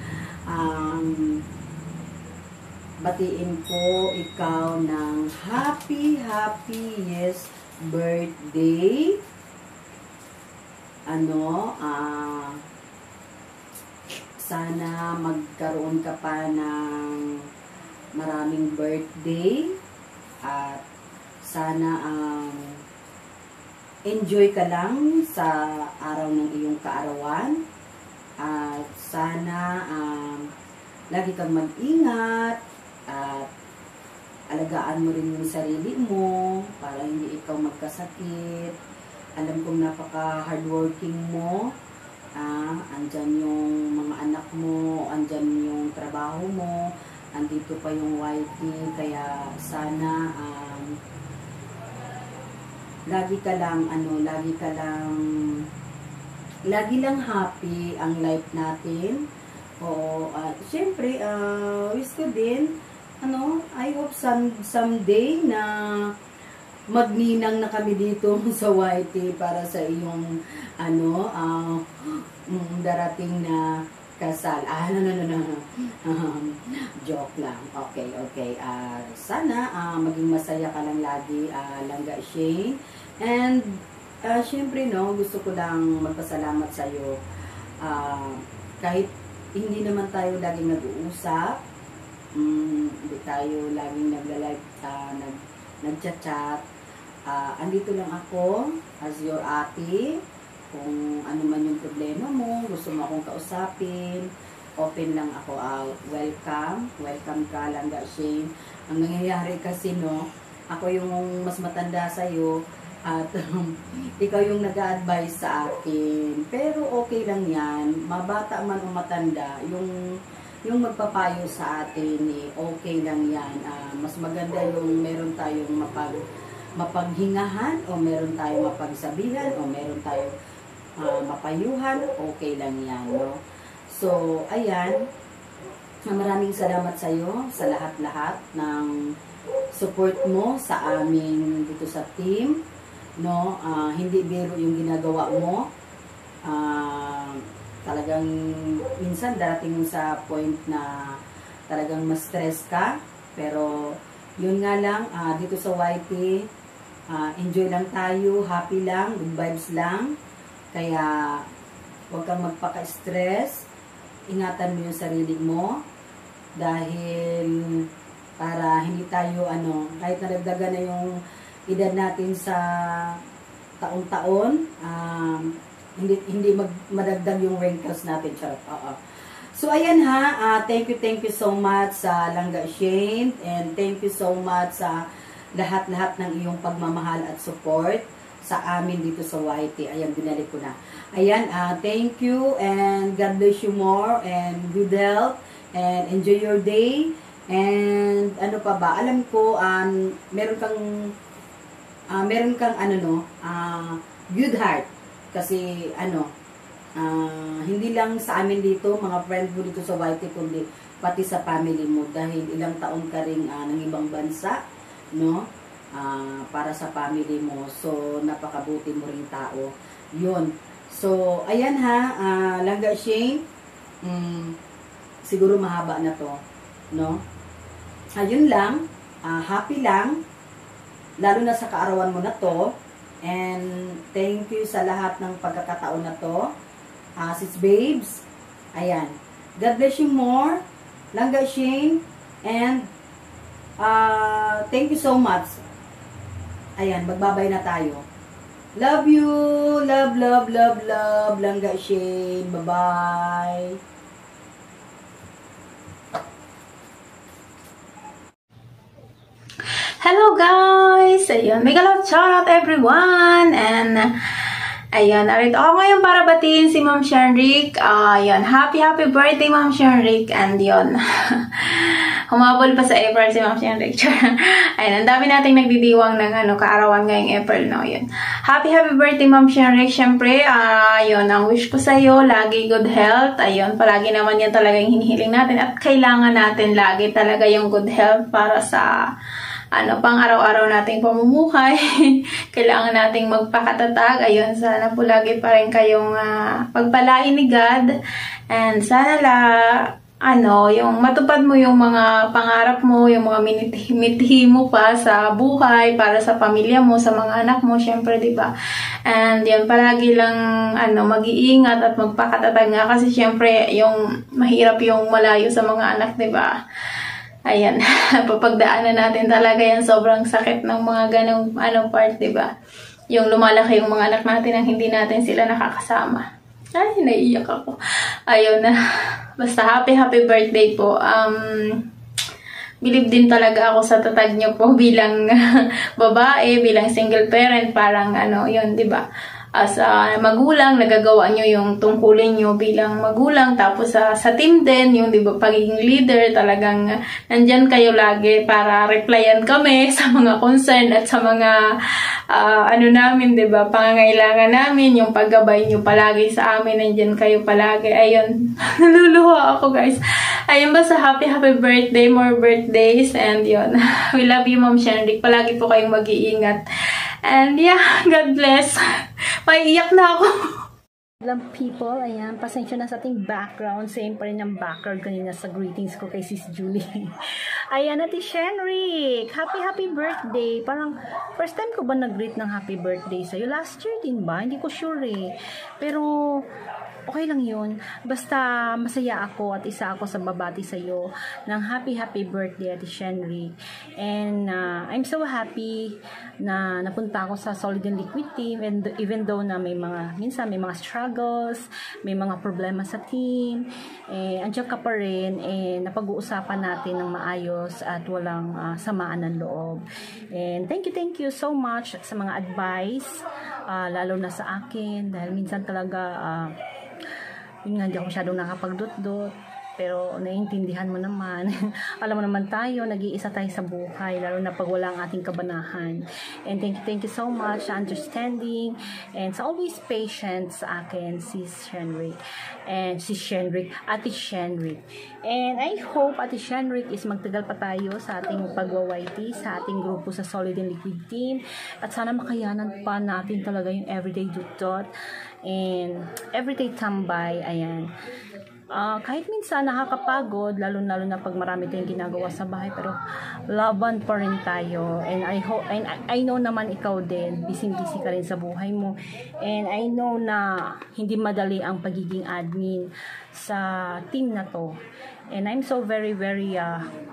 Batiin ko ikaw ng happiest birthday. Sana magkaroon ka pa ng maraming birthday at sana enjoy ka lang sa araw ng iyong kaarawan at sana lagi kang mag-ingat at alagaan mo rin yung sarili mo para hindi ikaw magkasakit. Alam kong napaka-hardworking mo. Andyan yung mga anak mo, andyan yung trabaho mo, andito pa yung YT, kaya sana lagi lang happy ang life natin. Oo, syempre, wish ko din, I hope someday na magninang na kami dito sa YT para sa iyong, darating na kasal. No. Joke lang. Okay. Sana, maging masaya ka lang lagi, Langga Shane. And, syempre, gusto ko lang magpasalamat sa'yo. Kahit hindi naman tayo laging nag-uusap, hindi tayo laging nag-live, nag-chat, andito lang ako as your ate. Kung ano man yung problema mo, gusto mo akong kausapin, open lang ako. Welcome ka, Langga Shane. Ang nangyayari kasi, ako yung mas matanda sa'yo at ikaw yung nag-a-advise sa akin. Pero okay lang yan, mabata man o matanda, yung magpapayo sa atin, okay lang yan. Mas maganda yung meron tayong mapaghingahan o meron tayong mapagsabihan o meron tayong mapayuhan, okay lang yan, no? So, ayan, maraming salamat sa iyo sa lahat-lahat ng support mo sa amin dito sa team, no? Hindi biro yung ginagawa mo. Talagang minsan darating sa point na talagang ma-stress ka, pero yun nga lang, dito sa YT, enjoy lang tayo, happy lang, good vibes lang. Kaya, huwag kang magpaka-stress. Ingatan mo yung sarili mo. Dahil, para hindi tayo, kahit nadagdagan na yung edad natin sa taon-taon, hindi madagdag yung wrinkles natin. Charot. So, ayan thank you so much sa Langga Shane. And thank you so much sa lahat-lahat ng iyong pagmamahal at support sa amin dito sa YT. Ayan, binalik ko na. Ayan, thank you and God bless you more and good health and enjoy your day. And ano pa ba? Alam ko, meron kang good heart. Kasi hindi lang sa amin dito, mga friend mo dito sa YT, kundi pati sa family mo. Dahil ilang taon ka rin ng ibang bansa, no? Para sa family mo. So, napakabuti mo rin tao. Yun. So, ayan Langga Shane. Siguro mahaba na to. No? Ayun lang. Happy lang. Lalo na sa kaarawan mo na to. And, thank you sa lahat ng pagkakataon na to. Sis Babes. Ayan. God bless you more. Langga Shane. And, Thank you so much. Ayan, magbabay na tayo. Love you. Love, love, love, love. Langga Shane. Bye-bye.
Hello guys! Ayun, mega love shoutout everyone! And ayun, narito ako ngayon para batiin si Ma'am Shenrick. Ayun, happy birthday Ma'am Shenrick. And yun, humabol pa sa April si Ma'am Shenrick. Ayun, ang dami nating nagdidiwang ng kaarawan ngayong April, no? Yun. Happy birthday Ma'am Shenrick. Syempre, ayun, ang wish ko sa'yo, lagi good health. Ayun, palagi naman yan talaga yung hinihiling natin. At kailangan natin lagi talaga yung good health para sa pang araw-araw nating pamumuhay. Kailangan nating magpakatatag. Ayun, sana po lagi pa rin kayong pagpalain ni God. And sana yung matupad mo yung mga pangarap mo, yung mga minitihi mo pa sa buhay, para sa pamilya mo, sa mga anak mo, syempre, diba? And yun, palagi lang, mag-iingat at magpakatatag nga. Kasi syempre, yung mahirap yung malayo sa mga anak, diba? Ayan, papagdaanan natin talaga yan. Sobrang sakit ng mga ganong part, diba? Yung lumalaki yung mga anak natin ang hindi natin sila nakakasama. Ay, naiiyak ako. Ayun na. Basta happy birthday po. Believe din talaga ako sa tatag nyo po bilang babae, bilang single parent. Parang yun, diba? As magulang, nagagawa nyo yung tungkulin nyo bilang magulang. Tapos sa team din, yung diba, pagiging leader, talagang nandyan kayo lagi para replyan kami sa mga concern at sa mga namin, diba, pangangailangan namin, yung paggabay nyo palagi sa amin, nandyan kayo palagi. Ayun, naluluha ako guys. Ayun, basta happy birthday, more birthdays, and yun. We love you Ma'am Shenrick. Palagi po kayong mag-iingat. And yeah, God bless. Maiiyak na ako.
Lang people, ayan, pasensya na sa ating background. Same pa rin ang background kanina sa greetings ko kay Sis Julie. Ayan, Ate Shenrick, happy birthday. Parang first time ko ba nag-greet ng happy birthday sa'yo? Last year din ba? Hindi ko sure eh. Pero okay lang yun. Basta masaya ako at isa ako sa babati sa'yo ng happy birthday, Ate Shenrick. And I'm so happy na napunta ako sa Solid and Liquid team, and even though na minsan may mga struggles, may mga problema sa team, andiyan ka pa rin, napag-uusapan natin ng maayos at walang samaan ng loob. And thank you so much sa mga advice, lalo na sa akin, dahil minsan talaga yun nga, hindi ako masyadong nakapagdot-dot. Pero naiintindihan mo naman. Alam mo naman tayo, nag-iisa tayo sa buhay, lalo na pag wala ang ating kabanahan. And thank you so much sa understanding and sa always patient sa akin, Sis Shenrick. And Sis Shenrick, Ate Shenrick. And I hope, Ate Shenrick, is magtagal pa tayo sa ating pagwa-YT, sa ating grupo sa Solid and Liquid team. At sana makayanan pa natin talaga yung everyday dot and everyday tambay. Ayan. Kahit minsan nakakapagod, lalo na pag marami tayong ginagawa sa bahay, pero laban pa rin tayo. And I know naman ikaw din, busy ka rin sa buhay mo. And I know na hindi madali ang pagiging admin sa team na to. And I'm so very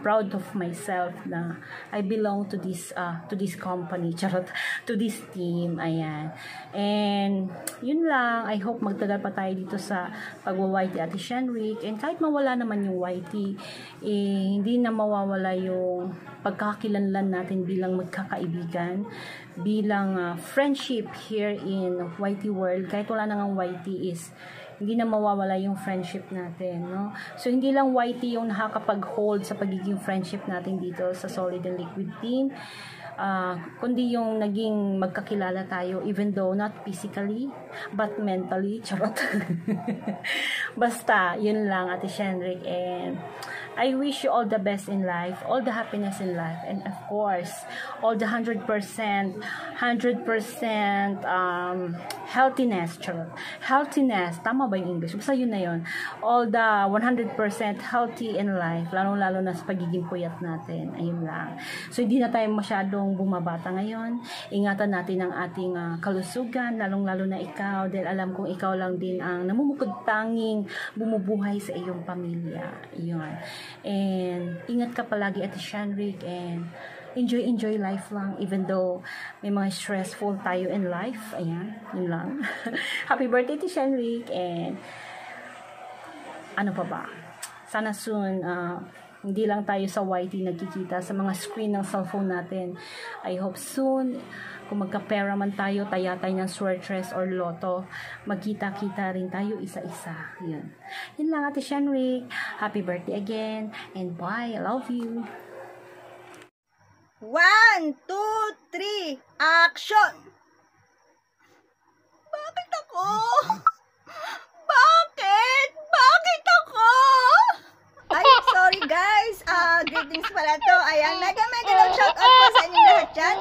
proud of myself na I belong to this company, charot, to this team. Ayan. And yun lang, I hope magtagal pa tayo dito sa pagwa-YT, Ate Shenrick. And kahit mawala naman yung YT, hindi na mawawala yung pagkakakilanlan natin bilang magkakaibigan, bilang friendship here in YT world. Kahit wala nang YT is hindi na mawawala yung friendship natin, no? So, hindi lang YT yung nakakapag-hold sa pagiging friendship natin dito sa Solid and Liquid team, kundi yung naging magkakilala tayo, even though not physically, but mentally, charot. Basta, yun lang, Ate Shenrick, and I wish you all the best in life, all the happiness in life, and of course, all the 100% healthiness, charot. Healthiness, tama ba yung English? Basta yun na yun. All the 100% healthy in life, lalo na sa pagiging puyat natin. Ayun lang. So, hindi na tayo masyadong bumabata ngayon. Ingatan natin ang ating kalusugan, lalong-lalo na ikaw, dahil alam kong ikaw lang din ang namumukod tanging bumubuhay sa iyong pamilya. Yun.
And ingat ka palagi, Ate Shanrick, and enjoy life lang, even though may mga stressful tayo in life. Ayan, yun lang. Happy birthday to Shanrick, and ano pa ba? Sana soon, hindi lang tayo sa YT nagkikita sa mga screen ng cellphone natin. I hope soon, kung magka-pera man tayo, tayatay ng Swertres or Lotto, magkita-kita rin tayo isa-isa. Yun. Yun lang, Ate Shanrick. Happy birthday again, and bye. I love you.
1, 2, 3, action! Bakit ako? Bakit? Bakit ako? Ay, sorry guys. Greetings pala to. Ayan, mega love shout out po sa inyong lahat dyan.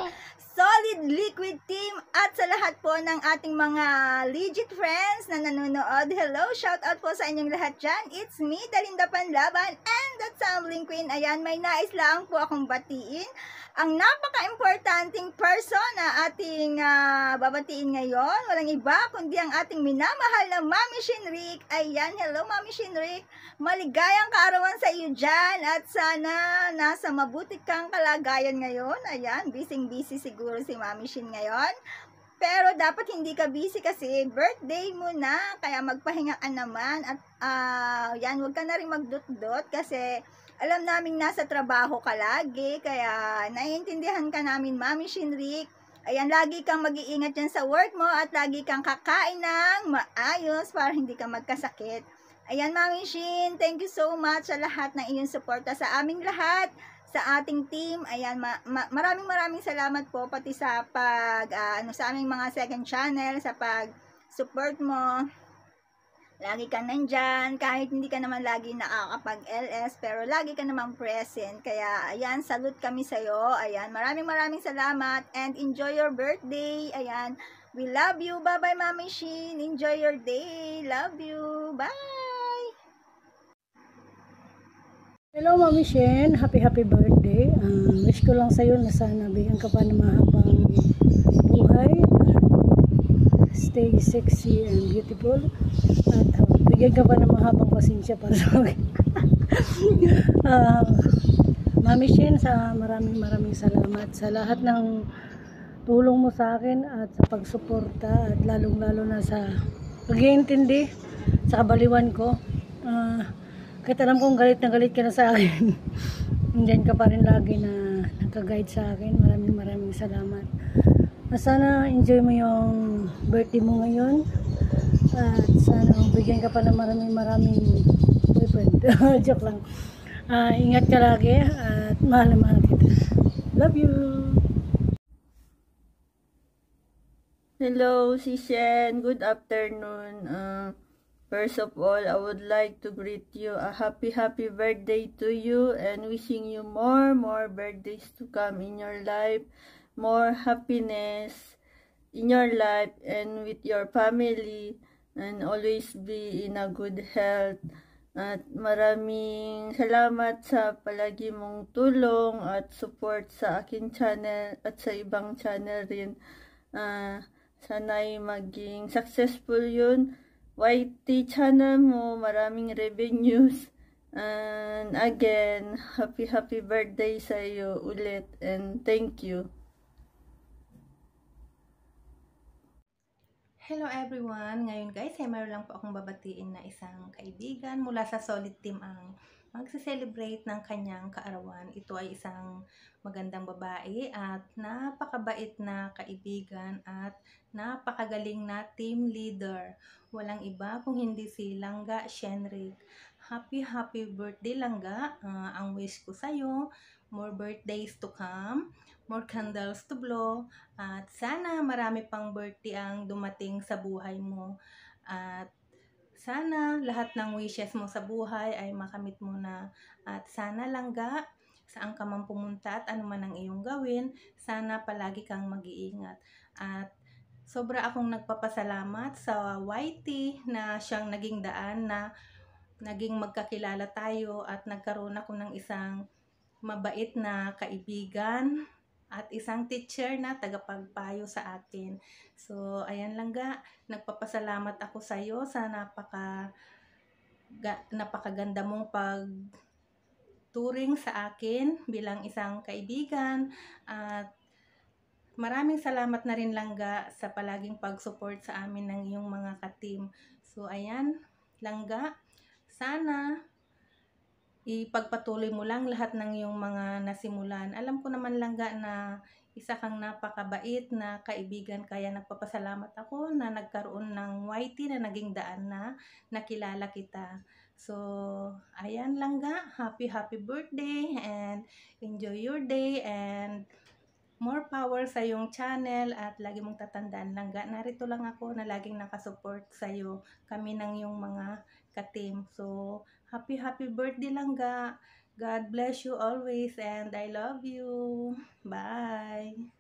Solid Liquid Team at sa lahat po ng ating mga legit friends na nanonood. Hello, shout out po sa inyong lahat dyan. It's me, Dalinda Panlaban, and the Tumbling Queen. Ayan, may nais lang po akong batiin. Ang napaka-importanting person na ating babatiin ngayon, walang iba kundi ang ating minamahal na Mami Shinrick. Ayan, hello Mami Shinrick. Maligayang kaarawan sa iyo dyan at sana nasa mabuti kang kalagayan ngayon. Ayan, busy siguro si Mami Shin ngayon. Pero dapat hindi ka busy kasi birthday mo na, kaya magpahinga ka naman at yan, huwag ka na rin magdut-dut kasi alam namin nasa trabaho ka lagi, kaya naiintindihan ka namin, Mami Shinrick. Ayan, lagi kang mag-iingat dyan sa work mo at lagi kang kakain ng maayos para hindi ka magkasakit. Ayan, Mami Shin, thank you so much sa lahat ng iyong suporta sa aming lahat, sa ating team. Ayan, maraming salamat po pati sa sa aming mga second channel, sa pag-support mo. Lagi ka nandyan, kahit hindi ka naman lagi nakakapag-LS, pero lagi ka naman present. Kaya, ayan, salute kami sa'yo. Ayan, maraming salamat and enjoy your birthday. Ayan, we love you. Bye-bye, Mami Shin. Enjoy your day. Love you. Bye!
Hello, Mami Shin. Happy birthday. Wish ko lang sa'yo na sana bigyan ka pa ng mahabang buhay. Stay sexy and beautiful. At bigyan ka pa ng mahabang pasensya para sa akin. Mami Shin, maraming salamat sa lahat ng tulong mo sa akin at sa pagsuporta at lalong-lalo na sa pag-iintindi sa kabaliwan ko. Kahit alam kong galit na galit ka na sa akin, nandiyan ka pa rin lagi na nagka-guide sa akin. Maraming salamat. Sana enjoy mo yung birthday mo ngayon at sana bigyan ka pa ng maraming boyfriend. Joke lang. Ingat ka lagi at mahal kita. Love you.
Hello, si Shen. Good afternoon. First of all, I would like to greet you a happy birthday to you and wishing you more birthdays to come in your life. More happiness in your life and with your family, and always be in a good health. At maraming salamat sa palagi mong tulong at support sa akin channel at sa ibang channel rin. Sana'y maging successful yun. YT channel mo, maraming revenues. And again, happy birthday sa iyo ulit, and thank you.
Hello everyone! Ngayon guys, mayroon lang po akong babatiin na isang kaibigan mula sa Solid Team ang magse-celebrate ng kanyang kaarawan. Ito ay isang magandang babae at napakabait na kaibigan at napakagaling na team leader. Walang iba kung hindi si Langga Shenrick. Happy birthday Langga! Ang wish ko sa'yo, more birthdays to come, more candles to blow, at sana marami pang birthday ang dumating sa buhay mo. At sana lahat ng wishes mo sa buhay ay makamit mo na. At sana Langga, saan ka man pumunta at ano man ang iyong gawin, sana palagi kang mag-iingat. At sobra akong nagpapasalamat sa YT na siyang naging daan na naging magkakilala tayo at nagkaroon ako ng isang mabait na kaibigan at isang teacher na tagapagpayo sa akin. So, ayan Langga, nagpapasalamat ako sa iyo sa napakaganda mong nagturing sa akin bilang isang kaibigan. At maraming salamat na rin Langga sa palaging pag-support sa amin ng iyong mga ka-team. So ayan, Langga, sana ipagpatuloy mo lang lahat ng iyong mga nasimulan. Alam ko naman Langga na isa kang napakabait na kaibigan, kaya nagpapasalamat ako na nagkaroon ng YT na naging daan na nakilala kita. So, ayan Langga, happy birthday and enjoy your day and more power sa iyong channel at lagi mong tatandaan Langga, narito lang ako na laging nakasupport sa iyo, kami ng iyong mga ka-team. So, happy birthday Langga. God bless you always and I love you. Bye.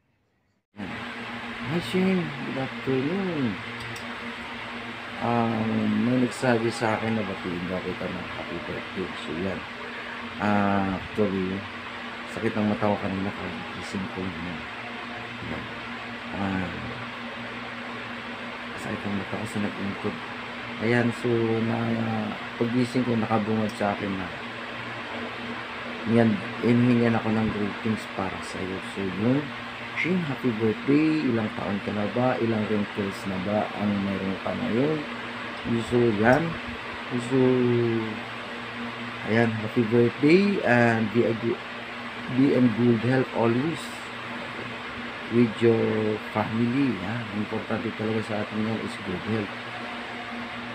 Hi Shane, good afternoon. May nagsabi sa akin na batiin daw kita ng happy birthday. So yan. Actually, sakit ang mata ko kanina kasi ko yun. Sakit ang mata ko sa nag-ingkod. Ayan, so pagising ko nakabungad sa akin na hinihingan ako ng greetings para sa iyo. So yun, Shane, happy birthday. Ilang taon ka na ba? Ilang wrinkles na ba ang meron ka ngayon? So yan. So ayan, happy birthday and be in good health always with your family. Importante talaga sa atin ngayon is good health.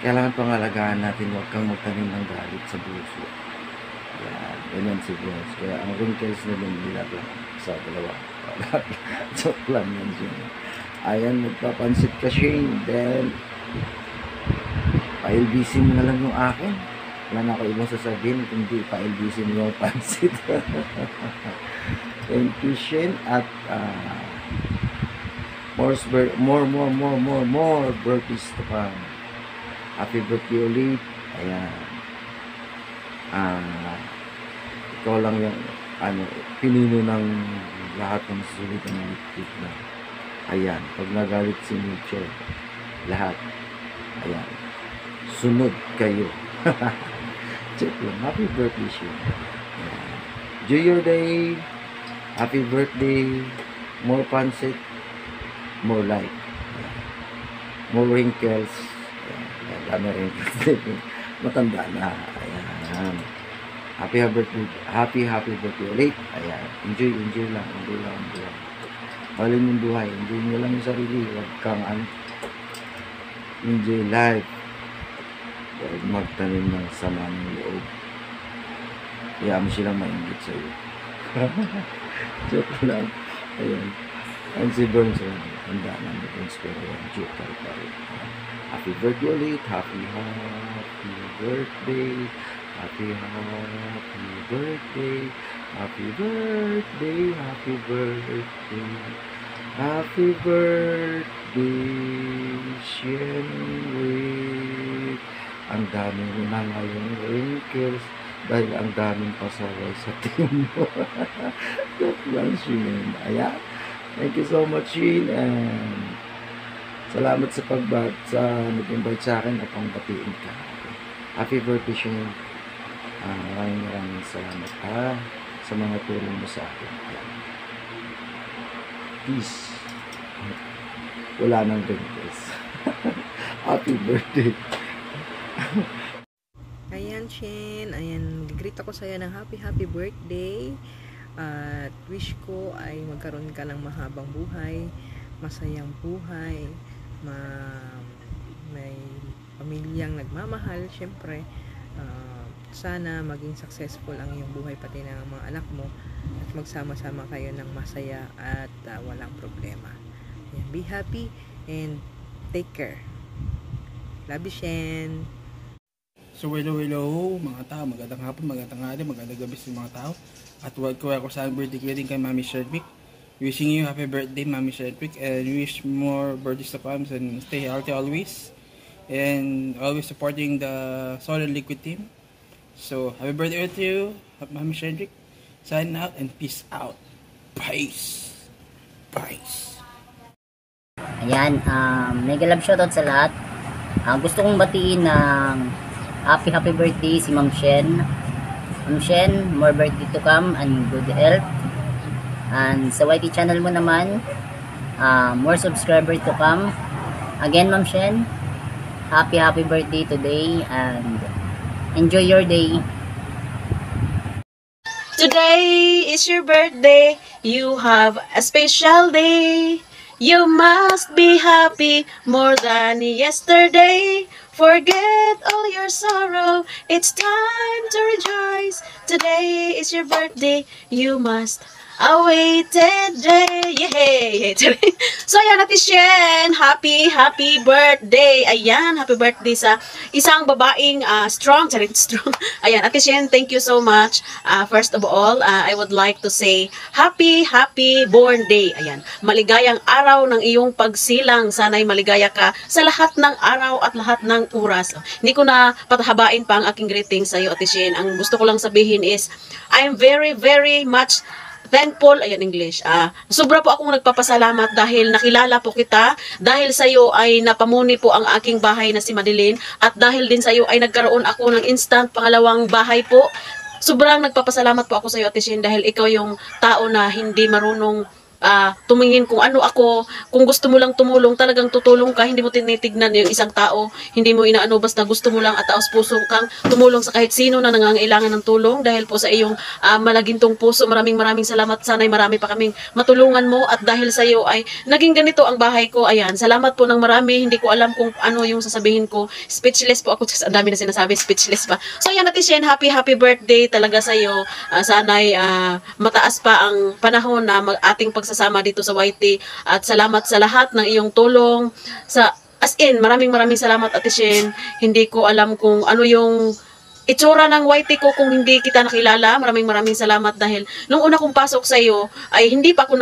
Kailangan pangalagaan natin, huwag kang magtanim ng galit sa puso. Yan, ganyan si Boss. Kaya ang wrinkles na lumilat lang sa dalawa. Joke lang yan siya. Ayan, magpapansit ka Shane. Then, pa-LBC mo na lang yung akin. Wala na ako ibang sasabihin, kundi pa-LBC mo yung pansit. Thank you Shane. At more birthdays to come. Happy birthday ulit. Ayan. Ikaw lang yung pinino ng lahat ng sulit ng lipstick na. Ayan. Pag nagalit si Micho, lahat. Ayan. Sunod kayo. Check lang. Happy birthday Shane. Enjoy your day. Happy birthday. More pancit. More life. More wrinkles. Dami rin kasi matanda na. Ayan. Happy birthday ulit. Ayan. Enjoy lang. Halin yung buhay. Enjoy nyo lang yung sarili. Huwag kang enjoy life. Huwag magtanim ng sama ng loob. Kaya mo silang maingit sa'yo. Joke lang. Ayan. And si Burns, handa na mag-ins pero joke tayo. Happy birthday ulit. Happy birthday. Happy birthday. Happy birthday. Happy birthday. Happy birthday, Shane. Ang dami mo na ngayong wrinkles dahil ang daming pasaway sa team mo. Joke lang, Shane. Ayan. Thank you so much, Shane. And salamat sa nag-invite sa akin at pang batiin ka. Happy birthday, Shane. Maraming salamat sa mga tulong mo sa akin. Peace. Wala nang wrinkles. Happy birthday.
Ayan, Shane. Ayan, greet ako sa'yo ng happy birthday. At wish ko ay magkaroon ka ng mahabang buhay, masayang buhay, may pamilyang nagmamahal, syempre. Sana maging successful ang iyong buhay pati ng mga anak mo at magsama-sama kayo ng masaya at walang problema. Ayan, be happy and take care. Love you, Shane.
So hello mga tao, magandang hapon, magandang hari, magandang gabi sa mga tao. At welcome ako sa birthday greeting kay Mami Sherdwick. Wishing you happy birthday Mami Sherdwick and wish more birthdays to come and stay healthy always. And always supporting the Solid Liquid team. So happy birthday to you, Mami Sherdwick. Sign out and peace out. Peace. Peace.
Ayan, mega love shoutout sa lahat. Gusto kong batiin ng happy birthday si Ma'am Shen. Ma'am Shen, more birthday to come and good health. And sa YT channel mo naman, more subscriber to come. Again, Ma'am Shen, happy birthday today and enjoy your day.
Today is your birthday. You have a special day. You must be happy more than yesterday. Forget all your sorrow. It's time to rejoice. Today is your birthday. You must awaited day. Yay! So, ayan, Ate Shen, happy birthday. Ayan, happy birthday sa isang babaeng strong. Ayan, Ate Shen, thank you so much. First of all, I would like to say, happy born day. Ayan, maligayang araw ng iyong pagsilang. Sana'y maligaya ka sa lahat ng araw at lahat ng oras. Hindi ko na patahabain pa ang aking greetings sa iyo, Ate Shen. Ang gusto ko lang sabihin is, I'm very much thankful, ayan English, sobra po akong nagpapasalamat dahil nakilala po kita, dahil sa iyo ay napamuni po ang aking bahay na si Madeline, at dahil din sa iyo ay nagkaroon ako ng instant pangalawang bahay po. Sobrang nagpapasalamat po ako sa iyo, Ate Shen, dahil ikaw yung tao na hindi marunong tumingin kung ano ako. Kung gusto mo lang tumulong, talagang tutulong ka, hindi mo tinitignan yung isang tao, hindi mo inaano, basta gusto mo lang at taos puso kang tumulong sa kahit sino na nangangailangan ng tulong. Dahil po sa iyong malagintong puso, maraming salamat. Sana'y marami pa kaming matulungan mo, at dahil sa iyo ay naging ganito ang bahay ko. Ayan, salamat po ng marami. Hindi ko alam kung ano yung sasabihin ko, speechless po ako. Ang dami na sinasabi, speechless pa. So ayan, Ate Shen, happy birthday talaga sa iyo. Sana'y mataas pa ang panahon na ating pagsasama dito sa YT, at salamat sa lahat ng iyong tulong. As in, maraming salamat, Ate Shen. Hindi ko alam kung ano yung itsura ng YT ko kung hindi kita nakilala. Maraming salamat dahil nung una kong pasok sa iyo ay hindi pa ako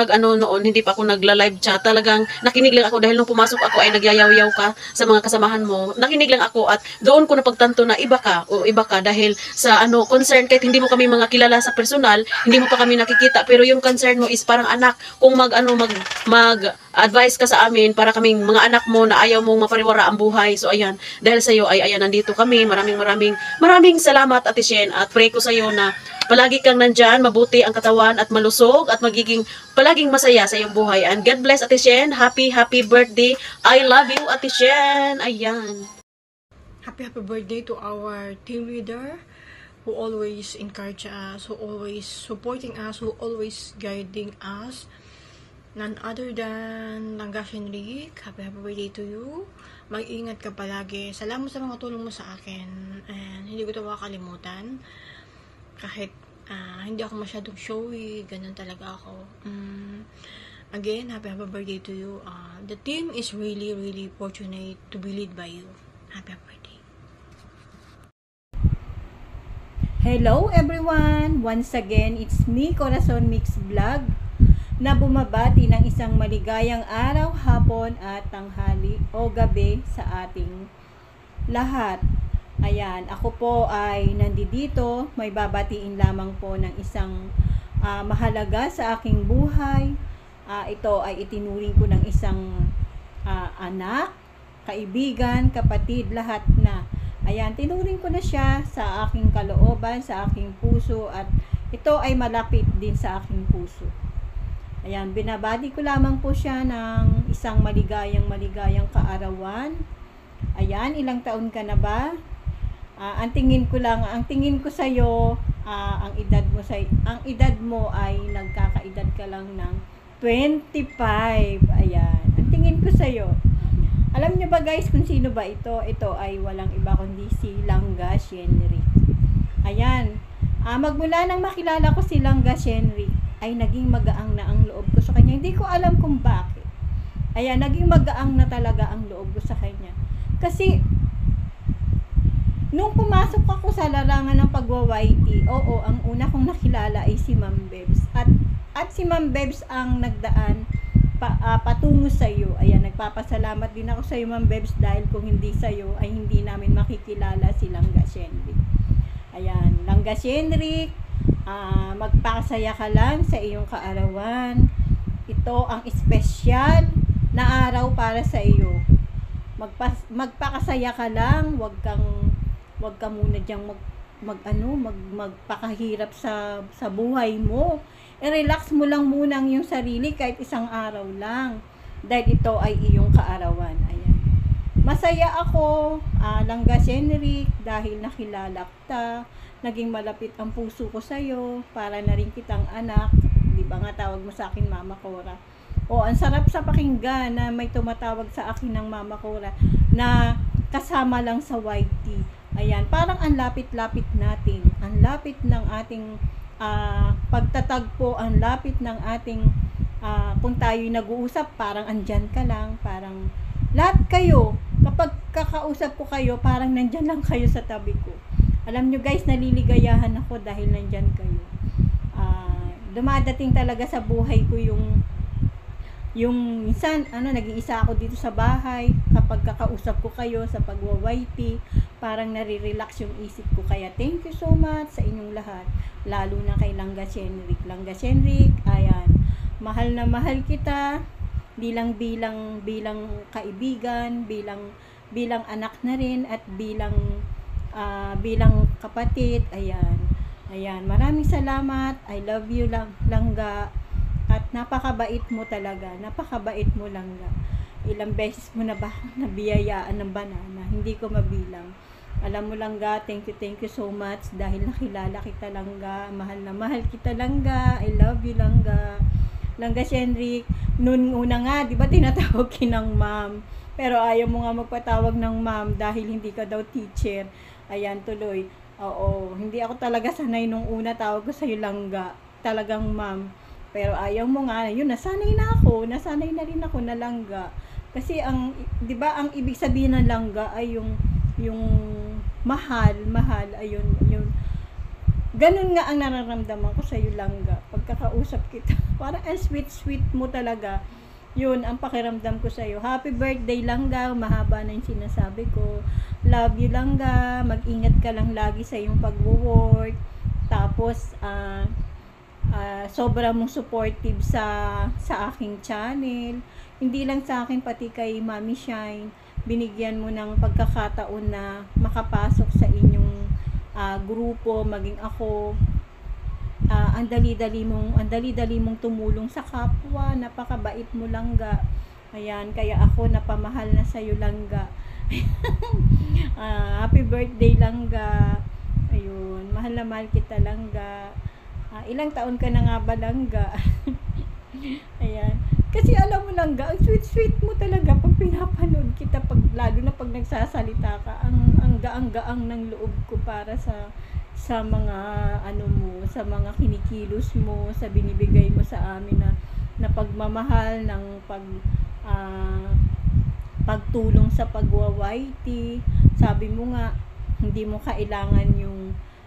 hindi pa ako nagla-live chat. Talagang nakinig lang ako dahil nung pumasok ako ay nagyayaw-yaw ka sa mga kasamahan mo. Nakinig lang ako at doon ko napagtanto na iba ka dahil sa concern, kahit hindi mo kami mga kilala sa personal, hindi mo pa kami nakikita, pero yung concern mo is parang anak. Kung mag-advise ka sa amin para kaming mga anak mo na ayaw mong mapariwara ang buhay. So ayan, dahil sa iyo ay ayan, nandito kami. Maraming salamat, Ate Shen, at pray ko sa iyo na palagi kang nandyan, mabuti ang katawan at malusog, at magiging palaging masaya sa iyong buhay. And God bless, Ate Shen. Happy birthday. I love you, Ate Shen. Ayan.
Happy birthday to our team leader who always encourage us, who always supporting us, who always guiding us. None other than Langga Shenrik. Happy birthday to you. Mag-ingat ka palagi. Salamat sa mga tulong mo sa akin. And hindi ko ito makakalimutan. Kahit hindi ako masyadong showy, ganun talaga ako. Again, happy birthday to you. The team is really fortunate to be led by you. Happy birthday.
Hello everyone! Once again, it's me, Corazon Mix Vlog, na bumabati ng isang maligayang araw, hapon at tanghali o gabi sa ating lahat. Ayan, ako po ay nandito, may babatiin lamang po ng isang mahalaga sa aking buhay. Ito ay itinuring ko ng isang anak, kaibigan, kapatid, lahat na. Ayan, tinuring ko na siya sa aking kalooban, sa aking puso, at ito ay malapit din sa aking puso. Ayan, binabati ko lamang po siya ng isang maligayang kaarawan. Ayan, ilang taon ka na ba? Ang tingin ko sa iyo, ang edad mo ay nagkakaedad ka lang ng 25. Ayan, ang tingin ko sa iyo. Alam niyo ba guys kung sino ba ito? Ito ay walang iba kundi si Langga Shenrik. Ayan, magmula nang makilala ko si Langga Shenrik, ay naging magaang na ang loob ko sa kanya. Hindi ko alam kung bakit. Ayan, naging magaang na talaga ang loob ko sa kanya. Kasi, nung pumasok ako sa larangan ng pagwa-YT, ang una kong nakilala ay si Ma'am Bebs. At si Ma'am Bebs ang nagdaan patungo sa iyo. Ayan, nagpapasalamat din ako sa iyo, Ma'am Bebs, dahil kung hindi sa iyo, ay hindi namin makikilala si Langga Shenrik. Ayan, Langga Shenrik, magpakasaya ka lang sa iyong kaarawan. Ito ang espesyal na araw para sa iyo. Magpakasaya ka lang, wag ka muna diyang magpakahirap sa buhay mo. I-relax mo lang muna ang iyong sarili kahit isang araw lang. Dahil ito ay iyong kaarawan. Ayan. Masaya ako, Langga Shenrik, dahil nakilala kita. Naging malapit ang puso ko sa'yo. Para na rin kitang anak. Di ba nga tawag mo sa akin Mama Cora? O, ang sarap sa pakinggan na may tumatawag sa akin ng Mama Cora na kasama lang sa YT. Ayan, parang ang lapit-lapit natin. Ang lapit ng ating pagtatagpo, ang lapit ng ating kung tayo'y nag-uusap, parang andyan ka lang, parang lahat kayo, kapag kakausap ko kayo, parang nandyan lang kayo sa tabi ko. Alam nyo guys, naliligayahan ako dahil nandyan kayo. Dumadating talaga sa buhay ko yung minsan, nag-iisa ako dito sa bahay, kapag kakausap ko kayo sa pagwa-YT, parang nare-relax yung isip ko. Kaya thank you so much sa inyong lahat, lalo na kay Langga Shenrik. Langga Shenrik, ayan, mahal na mahal kita, bilang kaibigan, bilang anak na rin, at bilang kapatid. Ayan, maraming salamat. I love you, Langga. At napakabait mo talaga. Napakabait mo, Langga. Ilang beses mo na ba nabiyayaan ng banana? Hindi ko mabilang. Alam mo, Langga, thank you so much dahil nakilala kita, Langga. Mahal na mahal kita, Langga. I love you, Langga. Langga Shenrik, noon una nga, di ba tinatawag kinang ma'am? Pero ayaw mo nga magpatawag ng ma'am dahil hindi ka daw teacher. Ayan, tuloy. Oo, hindi ako talaga sanay nung una, tawag ko sa'yo Langga. Talagang ma'am. Pero ayaw mo nga, yun, nasanay na rin ako na Langga. Kasi di ba, ang ibig sabihin ng Langga ay yung mahal, ayun, yun. Ganun nga ang nararamdaman ko sa'yo, Langga. Pagkakausap kita, parang ang sweet mo talaga. Yun, ang pakiramdam ko sa'yo. Happy birthday, Langga. Mahaba na yung sinasabi ko. Love you, Langga. Mag-ingat ka lang lagi sa iyong pag-work. Tapos, sobra mong supportive sa aking channel. Hindi lang sa akin, pati kay Mami Shine. Binigyan mo ng pagkakataon na makapasok sa inyong grupo, maging ako. Ang dali-dali mong tumulong sa kapwa. Napakabait mo, Langga. Ayan, kaya ako napamahal na sa'yo, Langga. Happy birthday, Langga. Ayun, mahal na mahal kita, Langga. Ilang taon ka na nga ba, Langga? Ayan. Kasi alam mo, Langga, ang sweet mo talaga pag pinapanood kita, lalo na pag nagsasalita ka, ang gaang-gaang ng loob ko para sa mga sa mga kinikilos mo, sa binibigay mo sa amin na pagmamahal ng pagtulong sa pagwa-YT. Sabi mo nga, hindi mo kailangan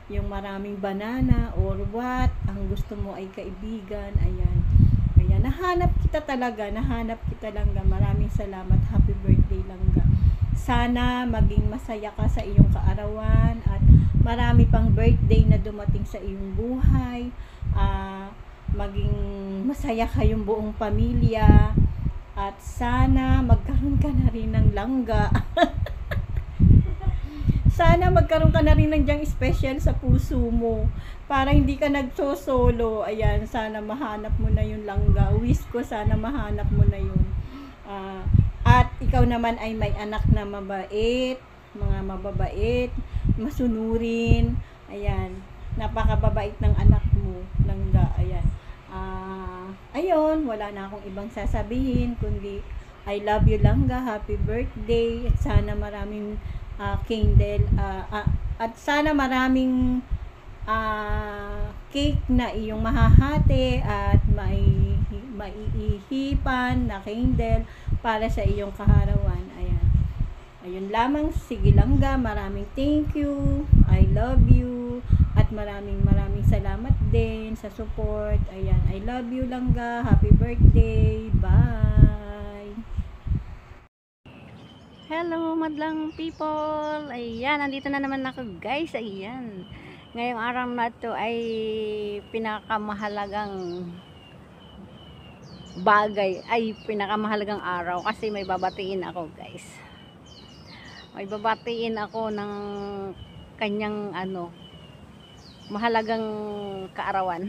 yung maraming banana or what, ang gusto mo ay kaibigan. Ayan, nahanap kita Langga. Maraming salamat. Happy birthday, Langga. Sana maging masaya ka sa iyong kaarawan at marami pang birthday na dumating sa iyong buhay. Maging masaya kayong buong pamilya at sana magkaroon ka na rin ng Langga. Sana magkaroon ka na rin ng diyang special sa puso mo para hindi ka nagsosolo. Ayan, sana mahanap mo na yung Langga. Wish ko sana mahanap mo na yun. At ikaw naman ay may anak na mabait, mga mababait, masunurin. Ayan, napakababait ng anak mo, Langga. Ayan. Ayun, wala na akong ibang sasabihin kundi I love you, Langga. Happy birthday. At sana maraming candle at sana maraming cake na iyong mahahati at maiihipan na candle para sa iyong kaharawan. Ayun lamang. Sige, Langga, maraming thank you. I love you at maraming salamat din sa support. Ayan, I love you, Langga. Happy birthday. Bye.
Hello, madlang people! Ayan, nandito na naman ako, guys. Ayan. Ngayong araw na to ay pinakamahalagang pinakamahalagang araw kasi may babatiin ako, guys. May babatiin ako ng kanyang mahalagang kaarawan.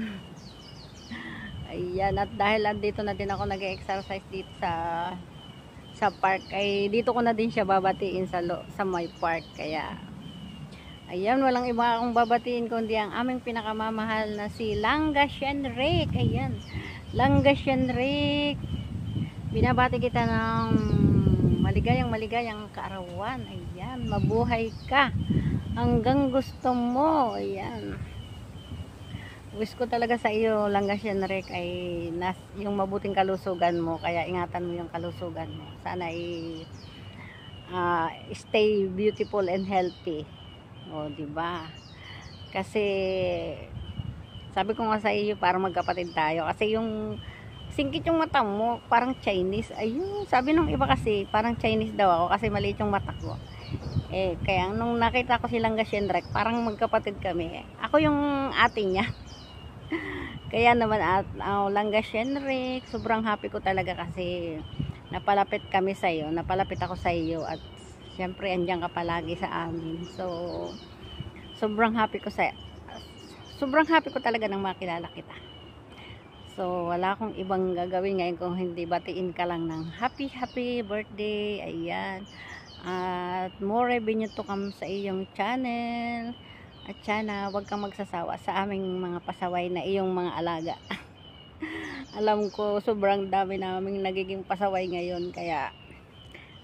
Ayan, at dahil andito na din ako nag-exercise dito sa park, ay dito ko na din siya babatiin sa my park. Kaya ayan, walang iba akong babatiin kundi ang aming pinakamamahal na si Langga Shenrik. Ayan, Langga Shenrik, binabati kita ng maligayang kaarawan. Ayan, mabuhay ka hanggang gusto mo. Ayan, wish ko talaga sa iyo, Langga Shenrik, ay yung mabuting kalusugan mo. Kaya ingatan mo yung kalusugan mo. Sana stay beautiful and healthy. O, diba? Kasi sabi ko nga sa iyo, parang magkapatid tayo. Kasi yung singkit yung mata mo, parang Chinese. Ayun, sabi nung iba kasi, parang Chinese daw ako kasi maliit yung mata ko. Kaya nung nakita ko si Langga Shenrik, parang magkapatid kami. Ako yung ate niya. Kaya naman Langga Shenrik, sobrang happy ko talaga kasi napalapit kami sa iyo, napalapit ako sa iyo, at syempre andiyan ka palagi sa amin. So sobrang happy ko talaga nang makilala kita. So wala akong ibang gagawin ngayon kung hindi batiin ka lang ng happy birthday. Ayan, at more revenue to come sa iyong channel. At sana wag kang magsasawa sa aming mga pasaway na iyong mga alaga. Alam ko sobrang dami naming nagiging pasaway ngayon, kaya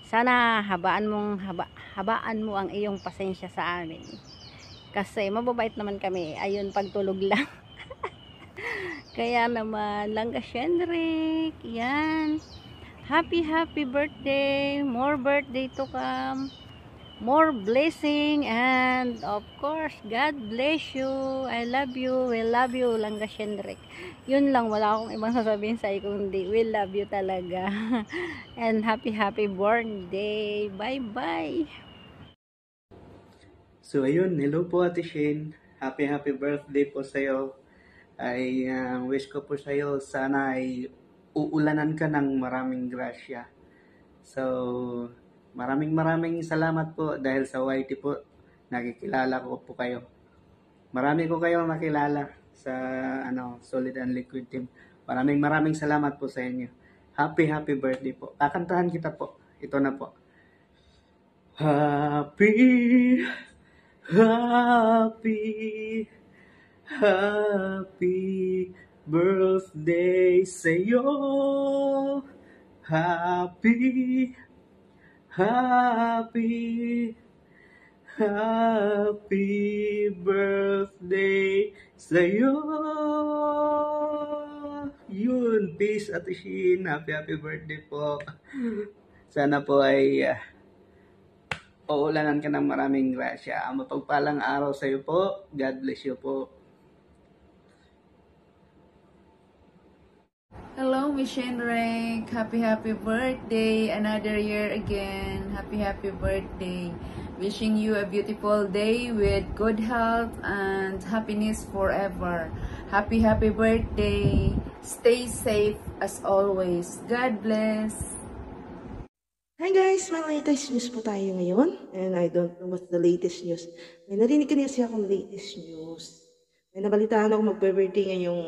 sana habaan mo ang iyong pasensya sa amin. Kasi mababait naman kami. Ayun, pagtulog lang. Kaya naman, Langga Shenrik, yan. Happy birthday. More birthday to come. More blessing, and of course, God bless you. I love you. We love you, Langga Shenrik. Yun lang, wala akong ibang sasabihin sa iyo kundi we love you talaga. And happy birthday. Bye.
So ayun, hello po Ate Shane. Happy birthday po sa iyo. Ay wish ko po sa iyo sana ay uulanan ka ng maraming grasya. So maraming salamat po dahil sa YT po nakikilala ko po kayo. Marami ko kayong nakilala sa Solid and Liquid Team. Maraming salamat po sa inyo. Happy birthday po. Kakantahan kita po. Ito na po. Happy birthday sa'yo. Happy birthday sa'yo. Yun, peace Ate Shin. Happy birthday po. Sana po ay uulanan ka ng maraming grasya. Mapagpalang araw sa'yo po. God bless you po.
Hello, Miss Shenrik. Happy birthday. Another year again. Happy birthday. Wishing you a beautiful day with good health and happiness forever. Happy birthday. Stay safe as always. God bless.
Hi guys, may latest news po tayo ngayon. And I don't know what's the latest news. May narinig kasi akong latest news. May nabalitaan ako magbe-birthday ngayong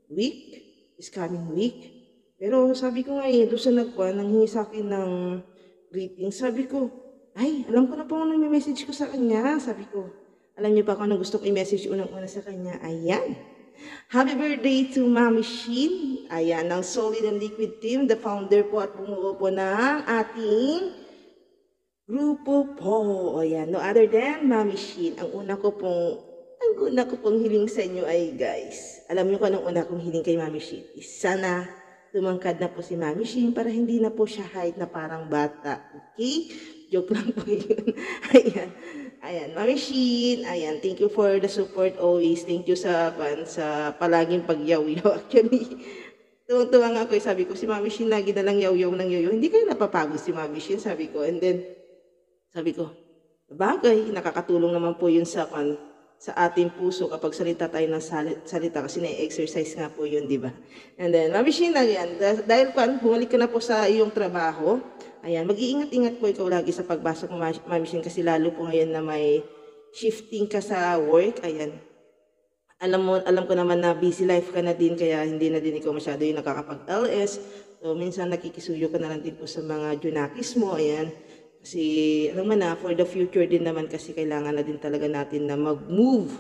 week. This coming week. Pero sabi ko nga doon sa nanghingi sa akin ng greeting, sabi ko, ay, alam ko na po kung nag-message ko sa kanya. Sabi ko, alam niyo ba kung ano gusto ko i-message unang-una sa kanya? Ayan. Happy birthday to Mami Shin. Ayan, ng Solid and Liquid Team, the founder po at bumuo po ng ating grupo po. Ayan, no other than Mami Shin. Ang una ko pong hiling sa inyo ay, guys, alam niyo kung anong una kong hiling kay Mami Shin? Sana tumangkad na po si Mami Shin para hindi na po siya height na parang bata. Okay? Joke lang po yun. Ayan, Mami Shin. Ayan, thank you for the support always. Thank you sa palaging pagyaw-yaw. Actually, tuwang-tuwang ako. Sabi ko, si Mami Shin lagi na lang yaw-yaw ng yaw-yaw. Hindi kayo napapagod si Mami Shin, sabi ko. And then, sabi ko, bagay, nakakatulong naman po yun sa ating puso kapag salita tayo ng salita kasi na-exercise nga po yun, di ba? And then, Mami Shin, ayan, dahil bumalik ka na po sa iyong trabaho, ayan, mag-iingat-ingat po ikaw lagi sa pagbasa mo, Mami Shin, kasi lalo po ngayon na may shifting ka sa work, ayan, alam ko naman na busy life ka na din, kaya hindi na din ikaw masyado yung nakakapag-LS. So, minsan nakikisuyo ka na lang din po sa mga junakis mo, ayan. Kasi, alam mo na, for the future din naman kasi kailangan na din talaga natin na mag-move.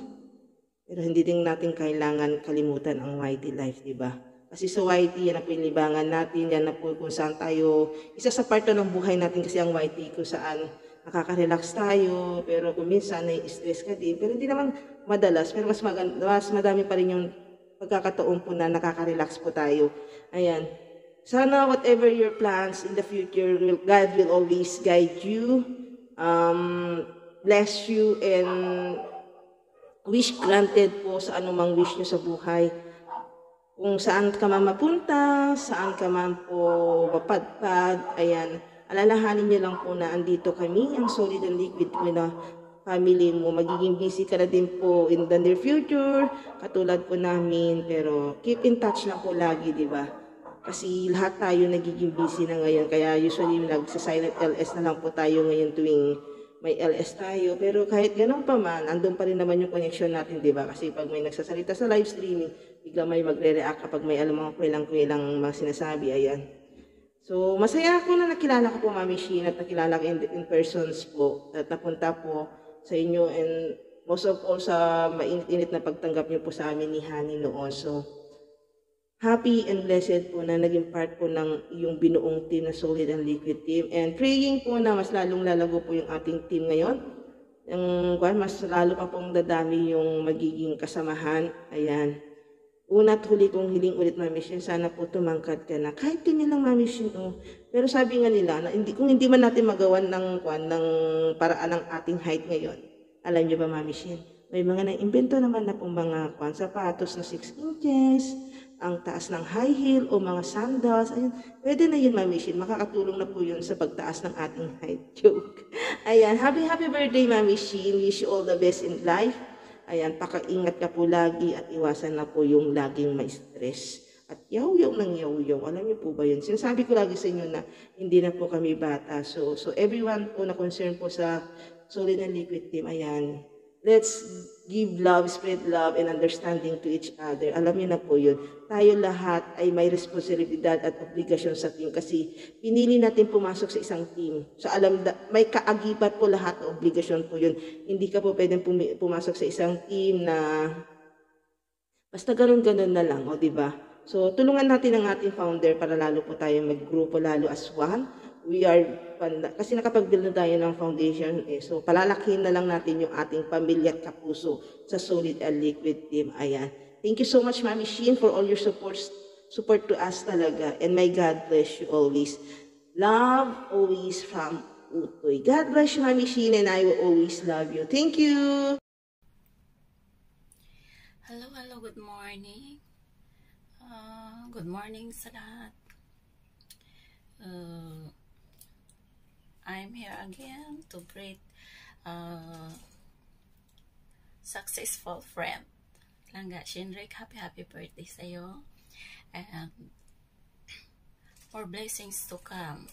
Pero hindi din natin kailangan kalimutan ang YT life, di ba? Kasi sa YT, yan na po yung libangan natin, yan na po kung saan tayo, isa sa part ng buhay natin kasi ang YT, kung saan nakaka-relax tayo, pero kung minsan nai-stress ka din, pero hindi naman madalas, pero mas madami pa rin yung pagkakataon po na nakaka-relax po tayo. Ayan. Sana whatever your plans in the future, God will always guide you, bless you, and wish granted po sa anumang wish nyo sa buhay. Kung saan ka man mapunta, saan ka man po mapadpad, ayan, alalahanin niyo lang po na andito kami, ang Solid and Liquid ko na family mo. Magiging busy ka na din po in the near future, katulad po namin, pero keep in touch lang po lagi, di ba? Kasi lahat tayo nagiging busy na ngayon, kaya usually nagsa-silent LS na lang po tayo ngayon tuwing may LS tayo. Pero kahit ganun pa man, andun pa rin naman yung connection natin, di ba? Kasi pag may nagsasalita sa live streaming, bigla may magre-react kapag may alam mga kwelang-kwelang mga sinasabi, ayan. So, masaya ako na nakilala ko po Mami Shin at nakilala ko in persons po at napunta po sa inyo, and most of all sa mainit-init na pagtanggap niyo po sa amin ni Honey noon. So, happy and blessed po na naging part po ng yung binuong team na Solid and Liquid team, and praying po na mas lalong lalago po yung ating team ngayon. Mas lalo pa pong dadami yung magiging kasamahan. Ayan. Una't huli kong hiling ulit, Mami Shin, sana po tumangkad ka na. Kahit ganyan lang, Mami Shin, oh. Pero sabi nga nila, na kung hindi man natin magawan ng paraan ng ating height ngayon, alam niyo ba, Mami Shin, may mga naimbento naman na pong mga sapatos na 6 inches, ang taas ng high heel o mga sandals. Ayan, pwede na yun, Mami Shin. Makakatulong na po yun sa pagtaas ng ating height. Joke. Ayan, happy birthday, Mami Shin. Wish you all the best in life. Ayan, pakaingat ka po lagi at iwasan na po yung laging may stress. At yaw-yaw ng yaw-yaw. Alam niyo po ba yun? Sinasabi ko lagi sa inyo na hindi na po kami bata. So everyone po na concern po sa Solid and Liquid team, ayan, let's give love, spread love, and understanding to each other. Alam niyo na po yun. Tayo lahat ay may responsibilidad at obligasyon sa team kasi pinili natin pumasok sa isang team. So may kaagibat po lahat na obligasyon po yun. Hindi ka po pwedeng pumasok sa isang team na basta ganun-ganun na lang, o diba? So tulungan natin ang ating founder para lalo po tayo maggrupo lalo as one. Kasi nakapag-build na tayo ng foundation, so palalakihin na lang natin yung ating pamilya at kapuso sa Solid and Liquid team. Ayan. Thank you so much, Mami Shin, for all your support to us talaga. And may God bless you always. Love always from Utoy. God bless you, Mami Shin, and I will always love you. Thank you!
Hello, good morning. Good morning sa lahat. I'm here again to greet successful friend Langga Shinrik. Happy birthday sa'yo, and more blessings to come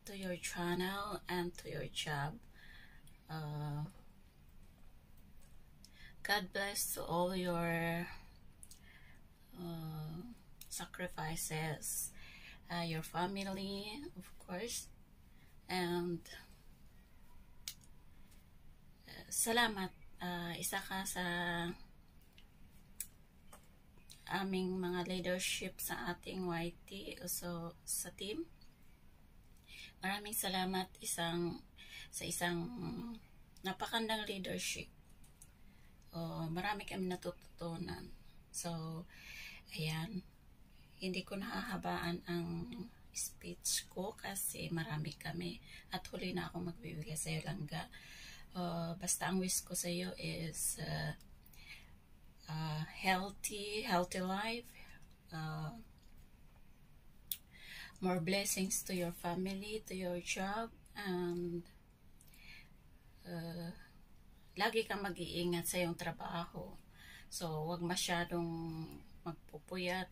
to your channel and to your job. God bless to all your sacrifices, your family, of course. And salamat, isa ka sa aming mga leadership sa ating YT, so sa team. Maraming salamat sa isang napakandang leadership. Marami kami natututunan. So ayan, hindi ko nahahabaan ang speech ko kasi marami kami at huli na ako magbibigay sa iyo, Langga. Basta ang wish ko sa iyo is healthy life, more blessings to your family, to your job, and lagi kang mag-iingat sa iyong trabaho. So wag masyadong magpupuyat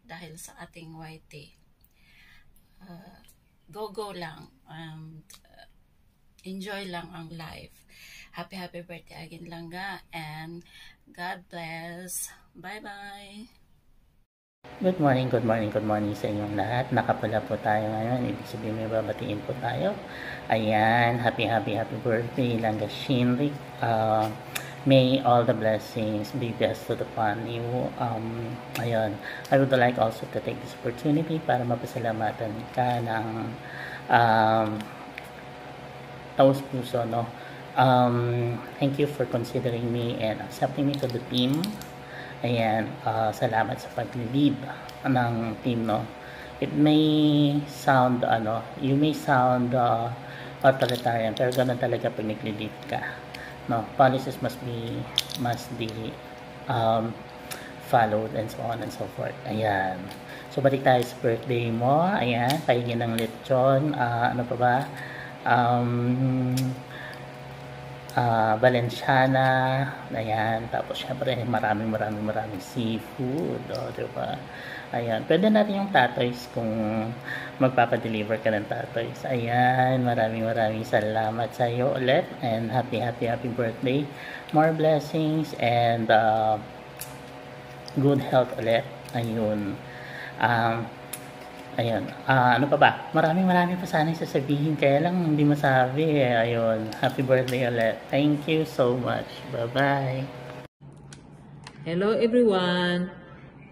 dahil sa ating YT. Go lang, enjoy lang ang life. Happy birthday again, Langga, and God bless. Bye-bye.
Good morning sa inyong lahat. Nakapula po tayo ngayon. Ibig sabihin may babatiin po tayo. Ayan, happy birthday, Langga Shinrik. May all the blessings be blessed to upon you. Ayun, I would like also to take this opportunity para mapasalamatan ka ng taos puso, no? Thank you for considering me and accepting me to the team. Ayan, salamat sa pag-lead ng team, no? It may sound, you may sound authoritarian, pero ganun talaga pag nag-lead ka, no? Policies must be followed and so on and so forth. Ayan. So, balik tayo sa birthday mo. Ayan, pahingin ng lechon. Ano pa ba? Valenciana, ayan, tapos syempre maraming seafood, diba? Ayan, pwede natin yung tatoys kung magpapadeliver ka ng tatoys. Ayan, maraming salamat sa iyo ulit, and happy birthday, more blessings and good health ulit. Ayun. Ayun, ano pa ba? Maraming pa sanang sasabihin, kaya lang hindi masabi. Ayun, happy birthday ulit. Thank you so much. Bye-bye.
Hello everyone.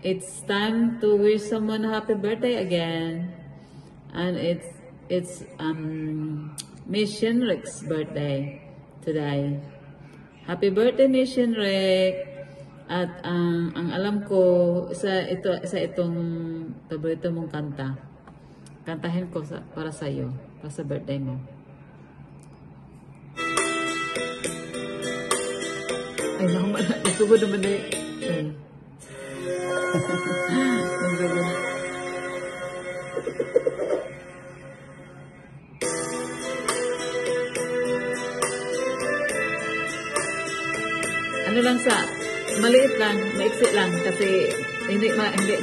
It's time to wish someone a happy birthday again. And it's Miss Shinrik's birthday today. Happy birthday, Miss Shinrik. At ang alam ko, sa itong paborito mong kanta. Kantahin ko para sa iyo, para sa birthday mo. Ay, naku, isubo naman na eh. Ano lang maliit lang, maiksi lang kasi hindi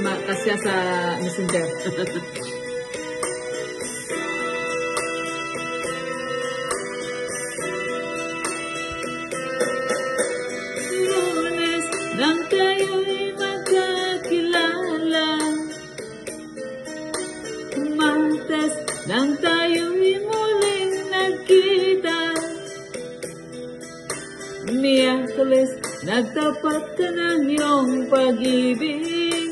makasya sa messenger. Lunes nang tayo'y magkakilala, Martes nang tayo'y muling nagkita, Miyerkules nagtapat ka ng iyong pag-ibig,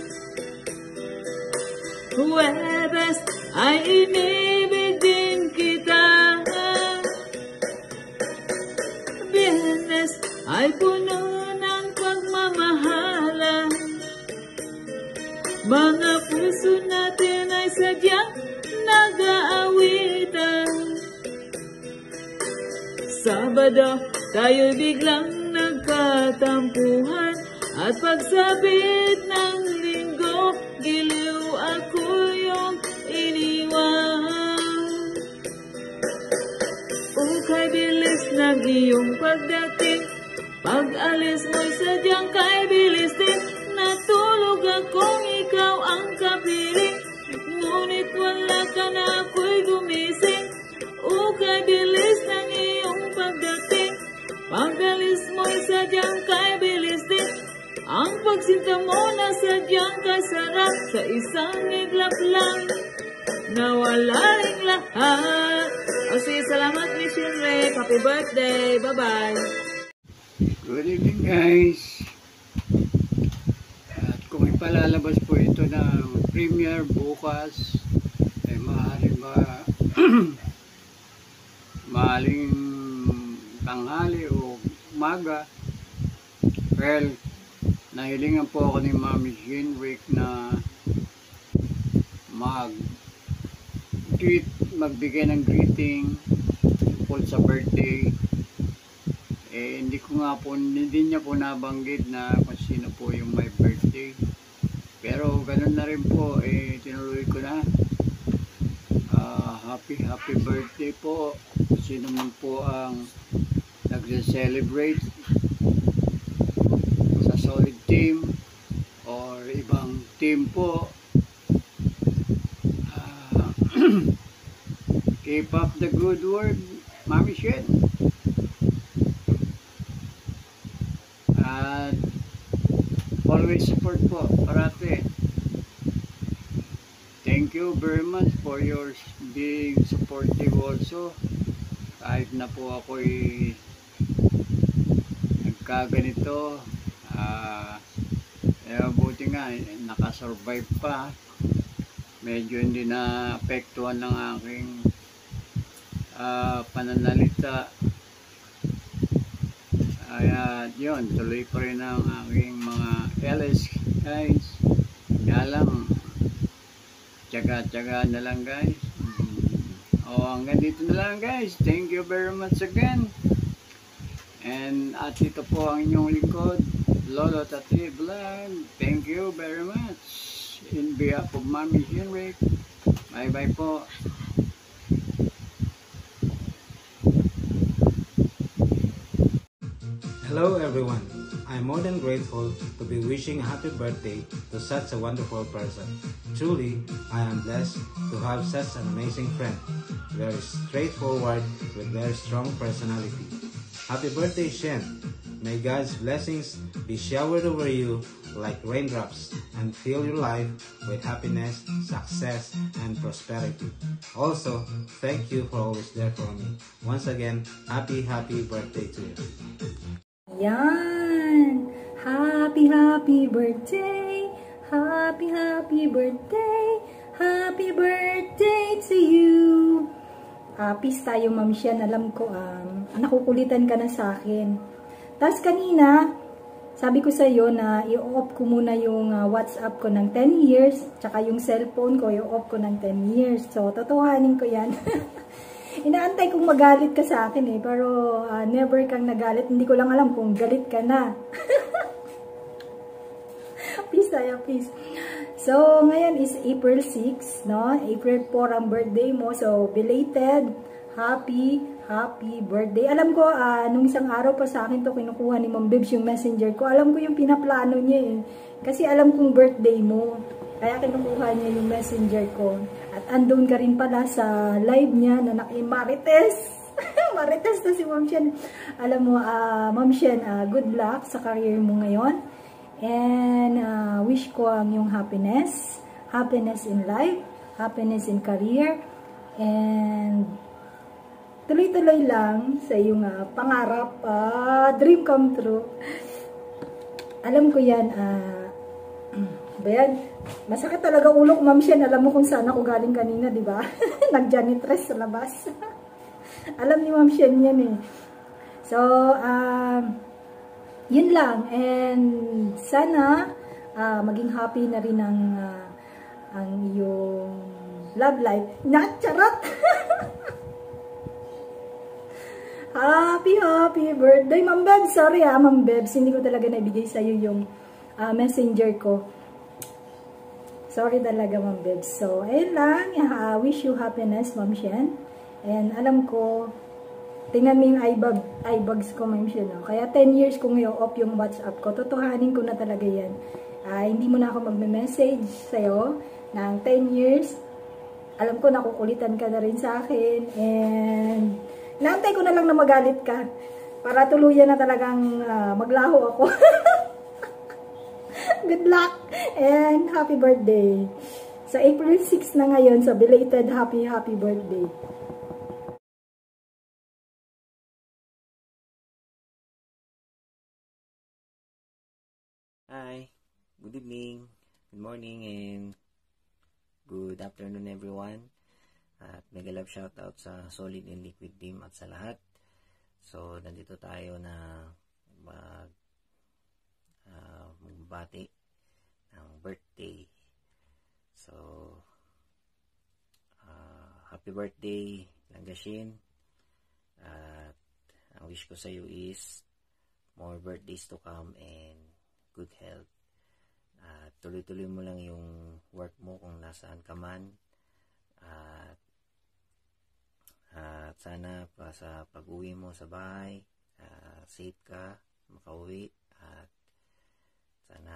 Huwebes ay inibig din kita, Biyernes ay puno ng pagmamahalan, mga puso natin ay sadyang nag-aawitan, Sabado tayo'y biglang nagkatampuhan, at pagsabit ng linggo, giliw ako yung iniwan. Ukay bilis ng iyong pagdating, pag-alis mo'y sadyang kay bilis din, natulog akong ikaw ang kapiling, ngunit wala ka na ako'y gumising. Ukay bilis ng iyong pagdating, pag-alis mo'y sadyang kay bilis din, ang pagsinta mo na sadyang kasarap, sa isang iglap lang nawala ring lahat. O sige, salamat Miss Shinrik, happy birthday, bye-bye.
Good evening guys. At kung ipalalabas po ito ng premiere bukas, ay maaaring tanghali o umaga. Well, nahilingan po ako ni Mami Shinrik na magbigay ng greeting tungkol sa birthday. Hindi niya po nabanggit na kung sino po yung my birthday. Pero ganun na rin po, tinuloy ko na. Happy birthday po. Sino man po ang nagse-celebrate sa Solid Team or ibang team po. Keep up the good work Mami Shen. At always support po, parate. Thank you very much for your being supportive also. Kahit na po ako'y nagkaganito, buti nga, nakasurvive pa. Medyo hindi na apektuhan ng aking pananalita. Kaya yun, tuloy pa rin ang aking mga LS guys. Kaya lang, tsaga-tsaga na lang guys. Hanggang dito na lang guys. Thank you very much again. And at ito po ang inyong likod, Lolo Tati Vlog. Thank you very much. In behalf of Mami Henrik. Bye bye po.
Hello everyone. I'm more than grateful to be wishing a happy birthday to such a wonderful person. Truly, I am blessed to have such an amazing friend. Very straightforward with very strong personality. Happy birthday, Shen. May God's blessings be showered over you like raindrops and fill your life with happiness, success, and prosperity. Also, thank you for always there for me. Once again, happy birthday to you.
Yan! Happy birthday! Happy birthday! Happy birthday to you! Peace tayo, Ma'am Shen. Alam ko, nakukulitan ka na sa akin. Tapos kanina, sabi ko sa iyo na i-off ko muna yung WhatsApp ko ng 10 years, tsaka yung cellphone ko, i-off ko ng 10 years. So, totohanin ko yan. Inaantay kong magalit ka sa akin pero never kang nagalit. Hindi ko lang alam kung galit ka na. Please tayo, please. So, ngayon is April 6, no? April 4 ang birthday mo. So, belated, happy birthday. Alam ko, nung isang araw pa sa akin to kinukuha ni Ma'am Bebs yung messenger ko. Alam ko yung pinaplano niya Kasi alam kong birthday mo. Kaya kinukuha niya yung messenger ko. At andun ka rin pala sa live niya na naki-Marites. Marites na si Ma'am Shen. Alam mo, Ma'am Shen, good luck sa career mo ngayon. And wish ko ang yung happiness. Happiness in life. Happiness in career. And tuloy-tuloy lang sa iyong pangarap. Dream come true. Alam ko yan, bayan, masakit talaga ulo ko, Ma'am Shen. Alam mo kung saan ako galing kanina, di ba? Nag-janitress sa labas. Alam ni Ma'am Shen yan So, yun lang. And sana, maging happy na rin ang iyong love life. Not charot! Happy birthday, Ma'am Bebs. Sorry Ma'am Bebs. Hindi ko talaga naibigay sa'yo yung messenger ko. Sorry talaga, Ma'am Bebs. So, ayun lang. Wish you happiness, Ma'am Shen. And alam ko, tingnan mo yung eyebags ko, Ma'am Shen. Kaya 10 years kong i-off yung WhatsApp ko. Totohanin ko na talaga yan. Hindi mo na ako magme-message sa'yo ng 10 years. Alam ko, nakukulitan ka na rin sa akin. And naantay ko na lang na magalit ka. Para tuluyan na talagang maglaho ako. Good luck and happy birthday. So, April 6 na ngayon. So, belated happy birthday.
Hi, good evening, good morning, and good afternoon everyone. At mega love shoutout sa Solid and Liquid team at sa lahat. So, nandito tayo na magbati ng birthday. So, happy birthday, Langgashin. At ang wish ko sa iyo is more birthdays to come and good health. At tuloy-tuloy mo lang yung work mo kung nasaan ka man. At sana pa sa pag-uwi mo sa bahay, safe ka, makauwi, at sana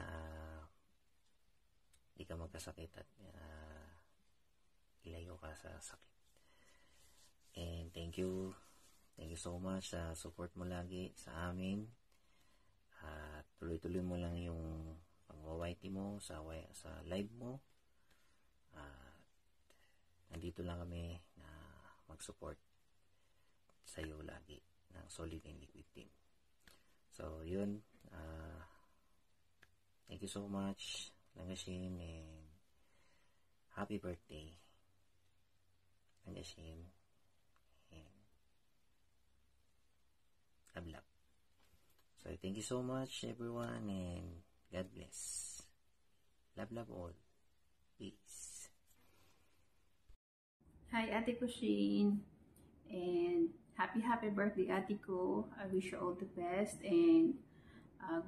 hindi ka magkasakit at ilayo ka sa sakit. And thank you Thank you so much sa support mo lagi sa amin. At tuloy-tuloy mo lang yung pag-YT mo sa live mo. Nandito lang kami na mag-support sa iyo lagi ng Solid and Liquid Team. So, yun. Thank you so much, Langashin, and happy birthday, Langashin, and Ablab. So, thank you so much, everyone, and God bless. Love all. Peace.
Hi, Ate ko Shane, and happy birthday, Ate ko. I wish you all the best and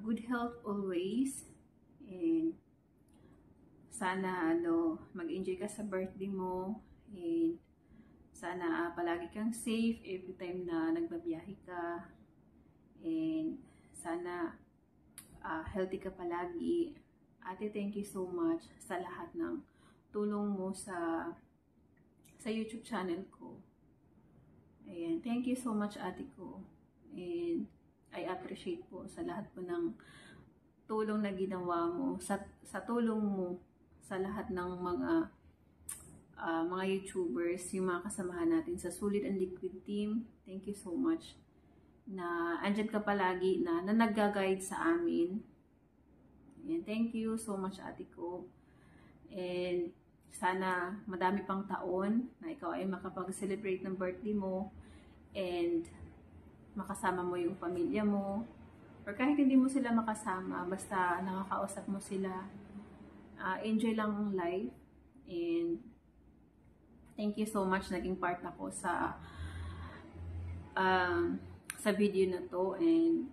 good health always. And sana mag-enjoy ka sa birthday mo, and sana palagi kang safe every time na nagbabiyahe ka, and sana healthy ka palagi. Ate, thank you so much sa lahat ng tulong mo sa YouTube channel ko. Ayan, thank you so much, ate ko. And I appreciate po sa lahat po ng tulong na ginawa mo, sa tulong mo sa lahat ng mga YouTubers, yung mga kasamahan natin sa Solid and Liquid Team. Thank you so much na andyan ka palagi na nag-guide sa amin. Ayan, thank you so much, ate ko. And sana madami pang taon na ikaw ay makapag-celebrate ng birthday mo and makasama mo yung pamilya mo, or kahit hindi mo sila makasama, basta nakakausap mo sila. Enjoy lang ang life, and thank you so much, naging part ako sa video na to, and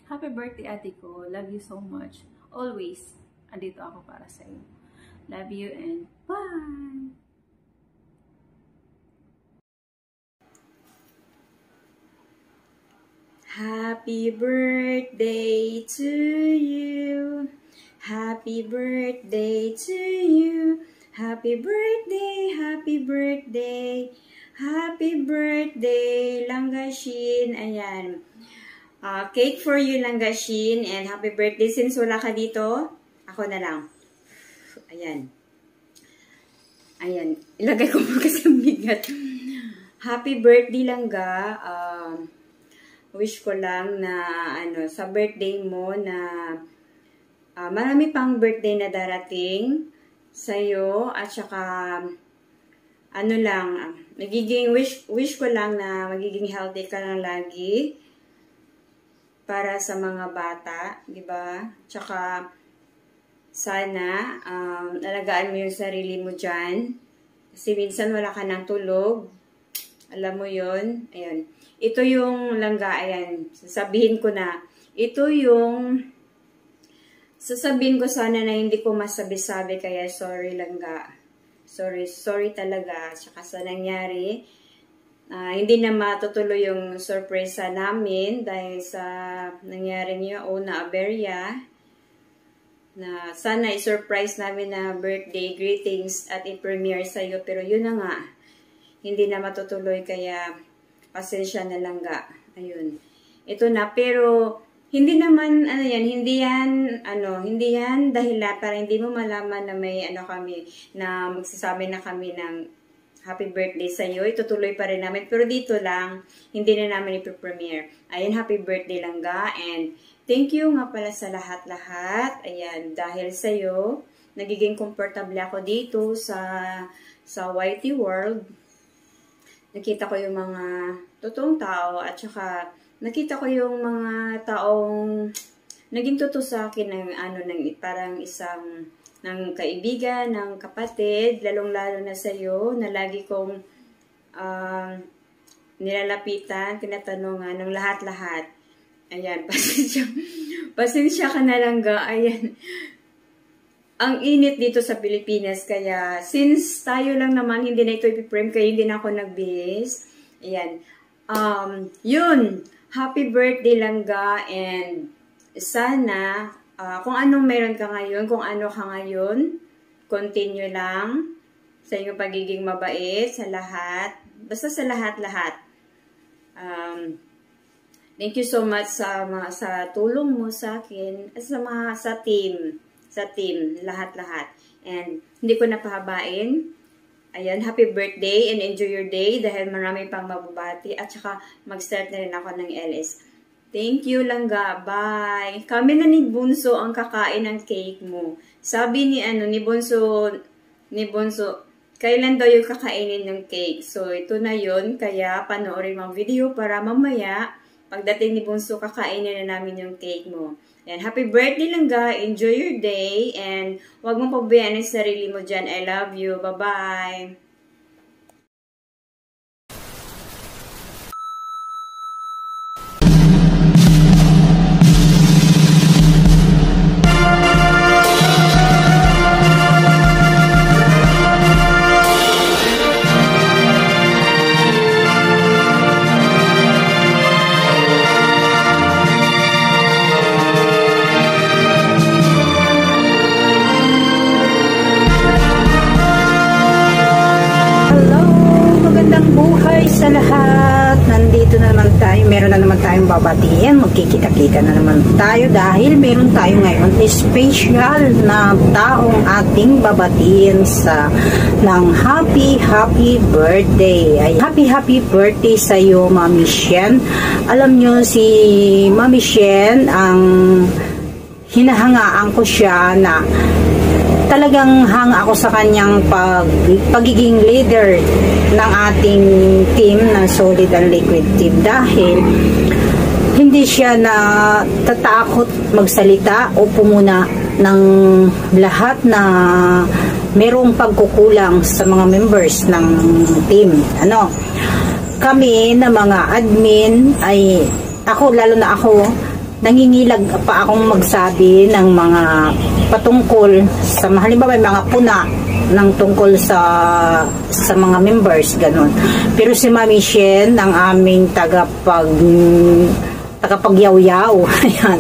happy birthday, ate ko. Love you so much. Always, andito ako para sa iyo. Love you and bye!
Happy birthday to you. Happy birthday to you. Happy birthday, happy birthday. Happy birthday, Langashin. Ayan. Cake for you, Langashin. And happy birthday. Since wala ka dito, ako na lang. Ayan. Ayan. Ilagay ko mo kasi bigat. Happy birthday, Langga. Wish ko lang na sa birthday mo na marami pang birthday na darating sa'yo, at saka magiging wish ko lang na magiging healthy ka lang lagi para sa mga bata, di ba? Tsaka sana alagaan mo yung sarili mo dyan, kasi minsan wala ka ng tulog, alam mo yun. Ayun, ito yung Langga, ayan, sasabihin ko na, ito yung sasabihin ko sana na hindi ko masabi-sabi, kaya sorry, Langga. Sorry talaga. Tsaka sa nangyari, hindi na matutuloy yung sorpresa namin dahil sa nangyari niyo, na aberya, na sana i-surprise namin na birthday greetings at i-premiere sa'yo, pero yun na nga, hindi na matutuloy, kaya pasensya na, Langga. Ayun. Ito na, pero hindi naman, hindi yan dahilan para hindi mo malaman na may kami, na magsasabi na kami ng happy birthday sa iyo. Itutuloy pa rin namin, pero dito lang, hindi na namin ipi-premiere. Ayan, happy birthday, Langga, and thank you nga pala sa lahat-lahat. Ayan, dahil sa iyo, nagiging comfortable ako dito sa YT World. Nakita ko yung mga totoong tao, at saka nakita ko yung mga taong naging totoo sa akin ng parang isang ng kaibigan, ng kapatid, lalong-lalo na sa iyo, na lagi kong nilalapitan, tinatanungan ng lahat-lahat. Ayan, pasensya ka na, Langga. Ayan. Ang init dito sa Pilipinas, kaya since tayo lang naman, hindi na ito ipiprame, kaya hindi na ako nagbihis. Ayan. Yun. Happy birthday, Langga, and sana, kung anong meron ka ngayon, kung ano ka ngayon, continue lang sa iyong pagiging mabait sa lahat. Basta sa lahat-lahat. Thank you so much sa tulong mo sa akin at sa team, lahat-lahat. And hindi ko napahabain. Ayan, happy birthday and enjoy your day dahil marami pang mababati at saka mag-start na rin ako ng LS. Thank you, Langga. Bye. Kami na ni Bunso ang kakain ng cake mo. Sabi ni Bunso, kailan daw yung kakainin ng cake? So, ito na yun. Kaya, panoorin mo ang video para mamaya, pagdating ni Bunso, kakainin na namin yung cake mo. And happy birthday, Langga. Enjoy your day. And huwag mong pabayaan ang sarili mo dyan. I love you. Bye-bye.
Sa lahat, nandito na naman tayo, meron na naman tayong babatiin, magkikita-kita na naman tayo dahil meron tayo ngayon special na taong ating babatiin ng happy birthday. Ay, happy birthday sa iyo, Mami Shen. Alam nyo, si Mami Shen, ang hinahangaan ko siya na talagang hanga ako sa kanyang pagiging leader ng ating team ng Solid and Liquid Team dahil hindi siya na tatakot magsalita o pumuna ng lahat na merong pagkukulang sa mga members ng team. Kami na mga admin ay lalo na ako, nangingilag pa akong magsabi ng mga patungkol sa halimbawa may mga puna ng tungkol sa mga members, ganun. Pero si Mami Shen, ang aming tagapagyaw-yaw. Ayan.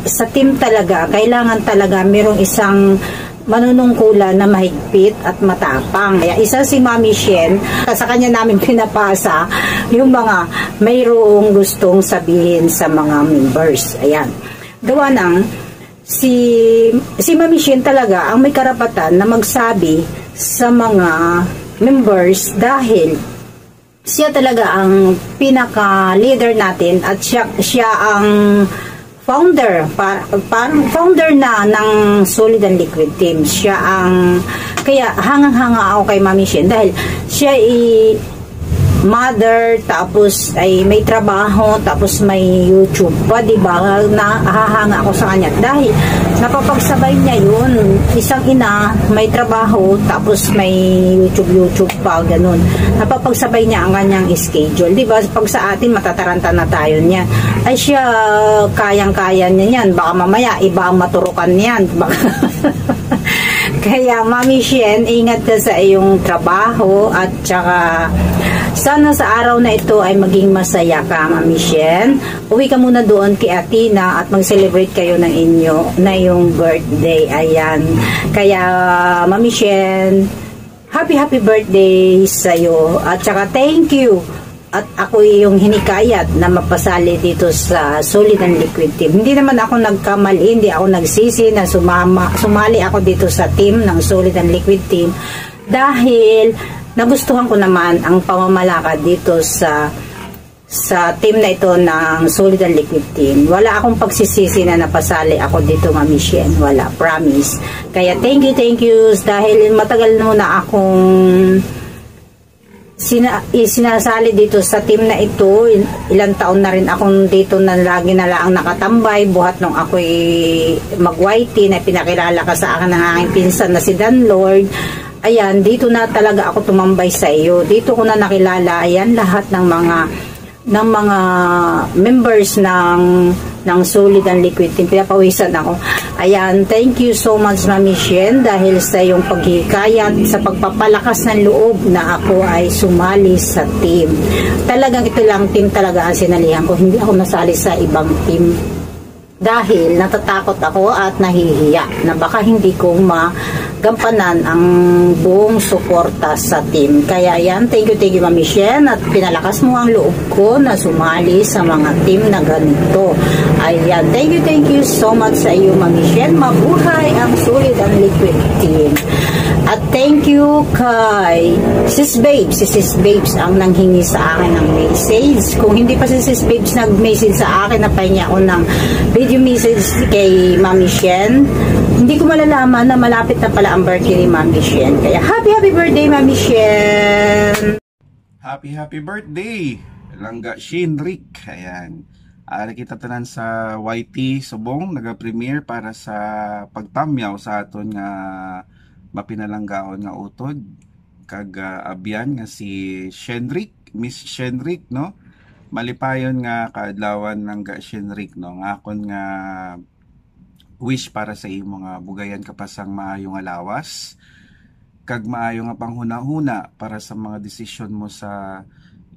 Sa team talaga, kailangan talaga merong isang manunungkulan na mahigpit at matapang. Kaya isa si Mami Shen, sa kanya namin pinapasa yung mga mayroong gustong sabihin sa mga members. Ayan. Gawa ng si Mami Shen talaga ang may karapatan na magsabi sa mga members dahil siya talaga ang pinaka-leader natin at siya ang founder, parang founder na ng Solid and Liquid Team. Siya ang, kaya hangang-hanga ako kay Mami Shen dahil siya mother, tapos ay may trabaho, tapos may YouTube pa, diba? Nahahanga ako sa kanya dahil napapagsabay niya yun. Isang ina, may trabaho, tapos may YouTube pa, ganun. Napapagsabay niya ang kanyang schedule, diba? Pag sa atin, matataranta na tayo niya. Ay siya, kayang-kaya niya yan. Baka mamaya, iba ang maturukan niyan. Kaya, Mami Shen, ingat ka sa iyong trabaho at saka sana sa araw na ito ay maging masaya ka, Mami Shen. Uwi ka muna doon kay Atina at mag-celebrate kayo ng iyong birthday. Ayan. Kaya, Mami Shen, happy birthday sa'yo. At saka, thank you. At ako yung hinikayat na mapasali dito sa Solid and Liquid Team. Hindi naman ako nagkamali, hindi ako nagsisi na sumali ako dito sa team ng Solid and Liquid Team dahil nagustuhan ko naman ang pamamalakad dito sa team na ito ng Solid and Liquid Team. Wala akong pagsisisi na napasali ako dito, Mami Shen. Wala, promise. Kaya thank you dahil matagal na akong sinasali dito sa team na ito. Ilang taon na rin akong dito na lagi na lang nakatambay buhat nung ako'y mag-YT na pinakilala ka sa akin ng aking pinsan na si Dan Lord. Ayan, dito na talaga ako tumambay sa iyo. Dito ko na nakilala, ayan, lahat ng mga members ng Solid and Liquid Team. Pinapawisan ako. Ayan, thank you so much, Mami Shen, dahil sa iyong paghikayat, sa pagpapalakas ng loob na ako ay sumali sa team. Talagang ito lang team talaga ang sinalihan ko. Hindi ako nasali sa ibang team. dahil natatakot ako at nahihiya na baka hindi ko magampanan ang buong suporta sa team. Kaya yan, thank you Mami Shen, at pinalakas mo ang loob ko na sumali sa mga team na ganito. Ayan, thank you so much sa iyo Mami Shen. Mabuhay ang Solid and Liquid team. At thank you kay Sis Babes. Si Sis Babes ang nanghingi sa akin ng message. Kung hindi pa si Sis Babes nag-message sa akin, napahingi ako ng video message kay Mami Shen. Hindi ko malalaman na malapit na pala ang birthday ni Mami Shen. Kaya happy birthday Mami Shen!
Happy birthday! Langga Shinrik. Ayan. Kita tanan sa YT Subong, naga-premiere para sa pagtamyaw sa aton nga mapinalanggaon nga utod kag abyan nga si Shenrik, Miss Shenrik, no? Malipayon nga kaadlawan ng ga Shenrik, no? Ngakon nga wish para sa imo nga bugayan kapasang maayo nga lawas kag maayo nga panghuna-huna para sa mga desisyon mo sa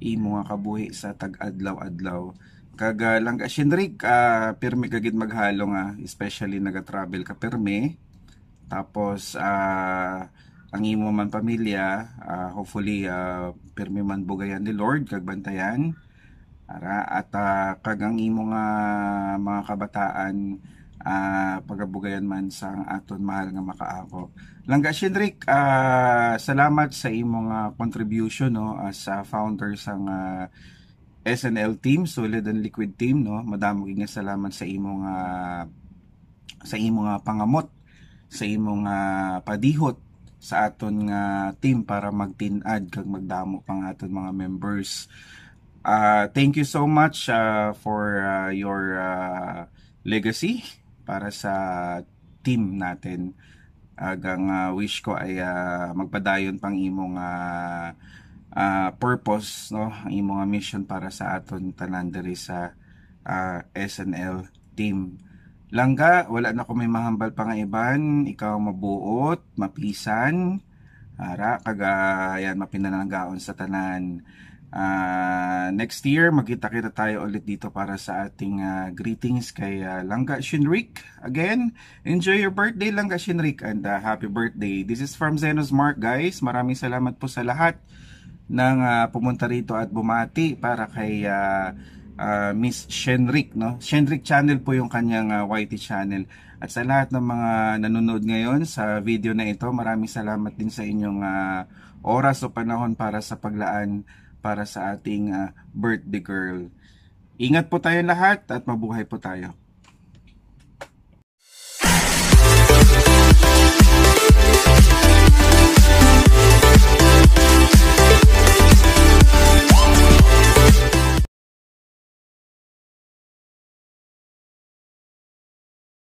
imo nga kabuhi sa tag-adlaw-adlaw. Kag langga Shenrik, pirmi kagid maghalo nga, especially naga-travel ka pirmi. Tapos ang imo man pamilya, hopefully pirmi man bugayan ni Lord kag bantayan. At kag ang imo nga mga kabataan, pagabugayan man sa aton mahal nga makaako. Langga Shenrik, salamat sa imo nga contribution, no, as founder sang SNL team, Solid and Liquid team, no. Madamo nga salamat sa imo nga pangamot, sa imong padihot sa aton nga team para magtinad kag magdamo pang aton mga members. Thank you so much for your legacy para sa team natin. Agang wish ko ay magpadayon pang imong purpose, no, ang imong mission para sa aton tanan diri sa SNL team. Langga, wala na ko may mahambal pa nga iban, ikaw mabuot, mapisan, kagayan mapinalanggaon sa tanan. Next year, magkita-kita tayo ulit dito para sa ating greetings kay Langga Shenrik. Again, enjoy your birthday Langga Shenrik, and happy birthday. This is from Zenos Mark, guys. Maraming salamat po sa lahat ng pumunta rito at bumati para kay Miss Shenrik, no? Shenrik channel po yung kanyang YT channel. At sa lahat ng mga nanonood ngayon sa video na ito, maraming salamat din sa inyong oras o panahon para sa paglaan para sa ating birthday girl. Ingat po tayo lahat at mabuhay po tayo.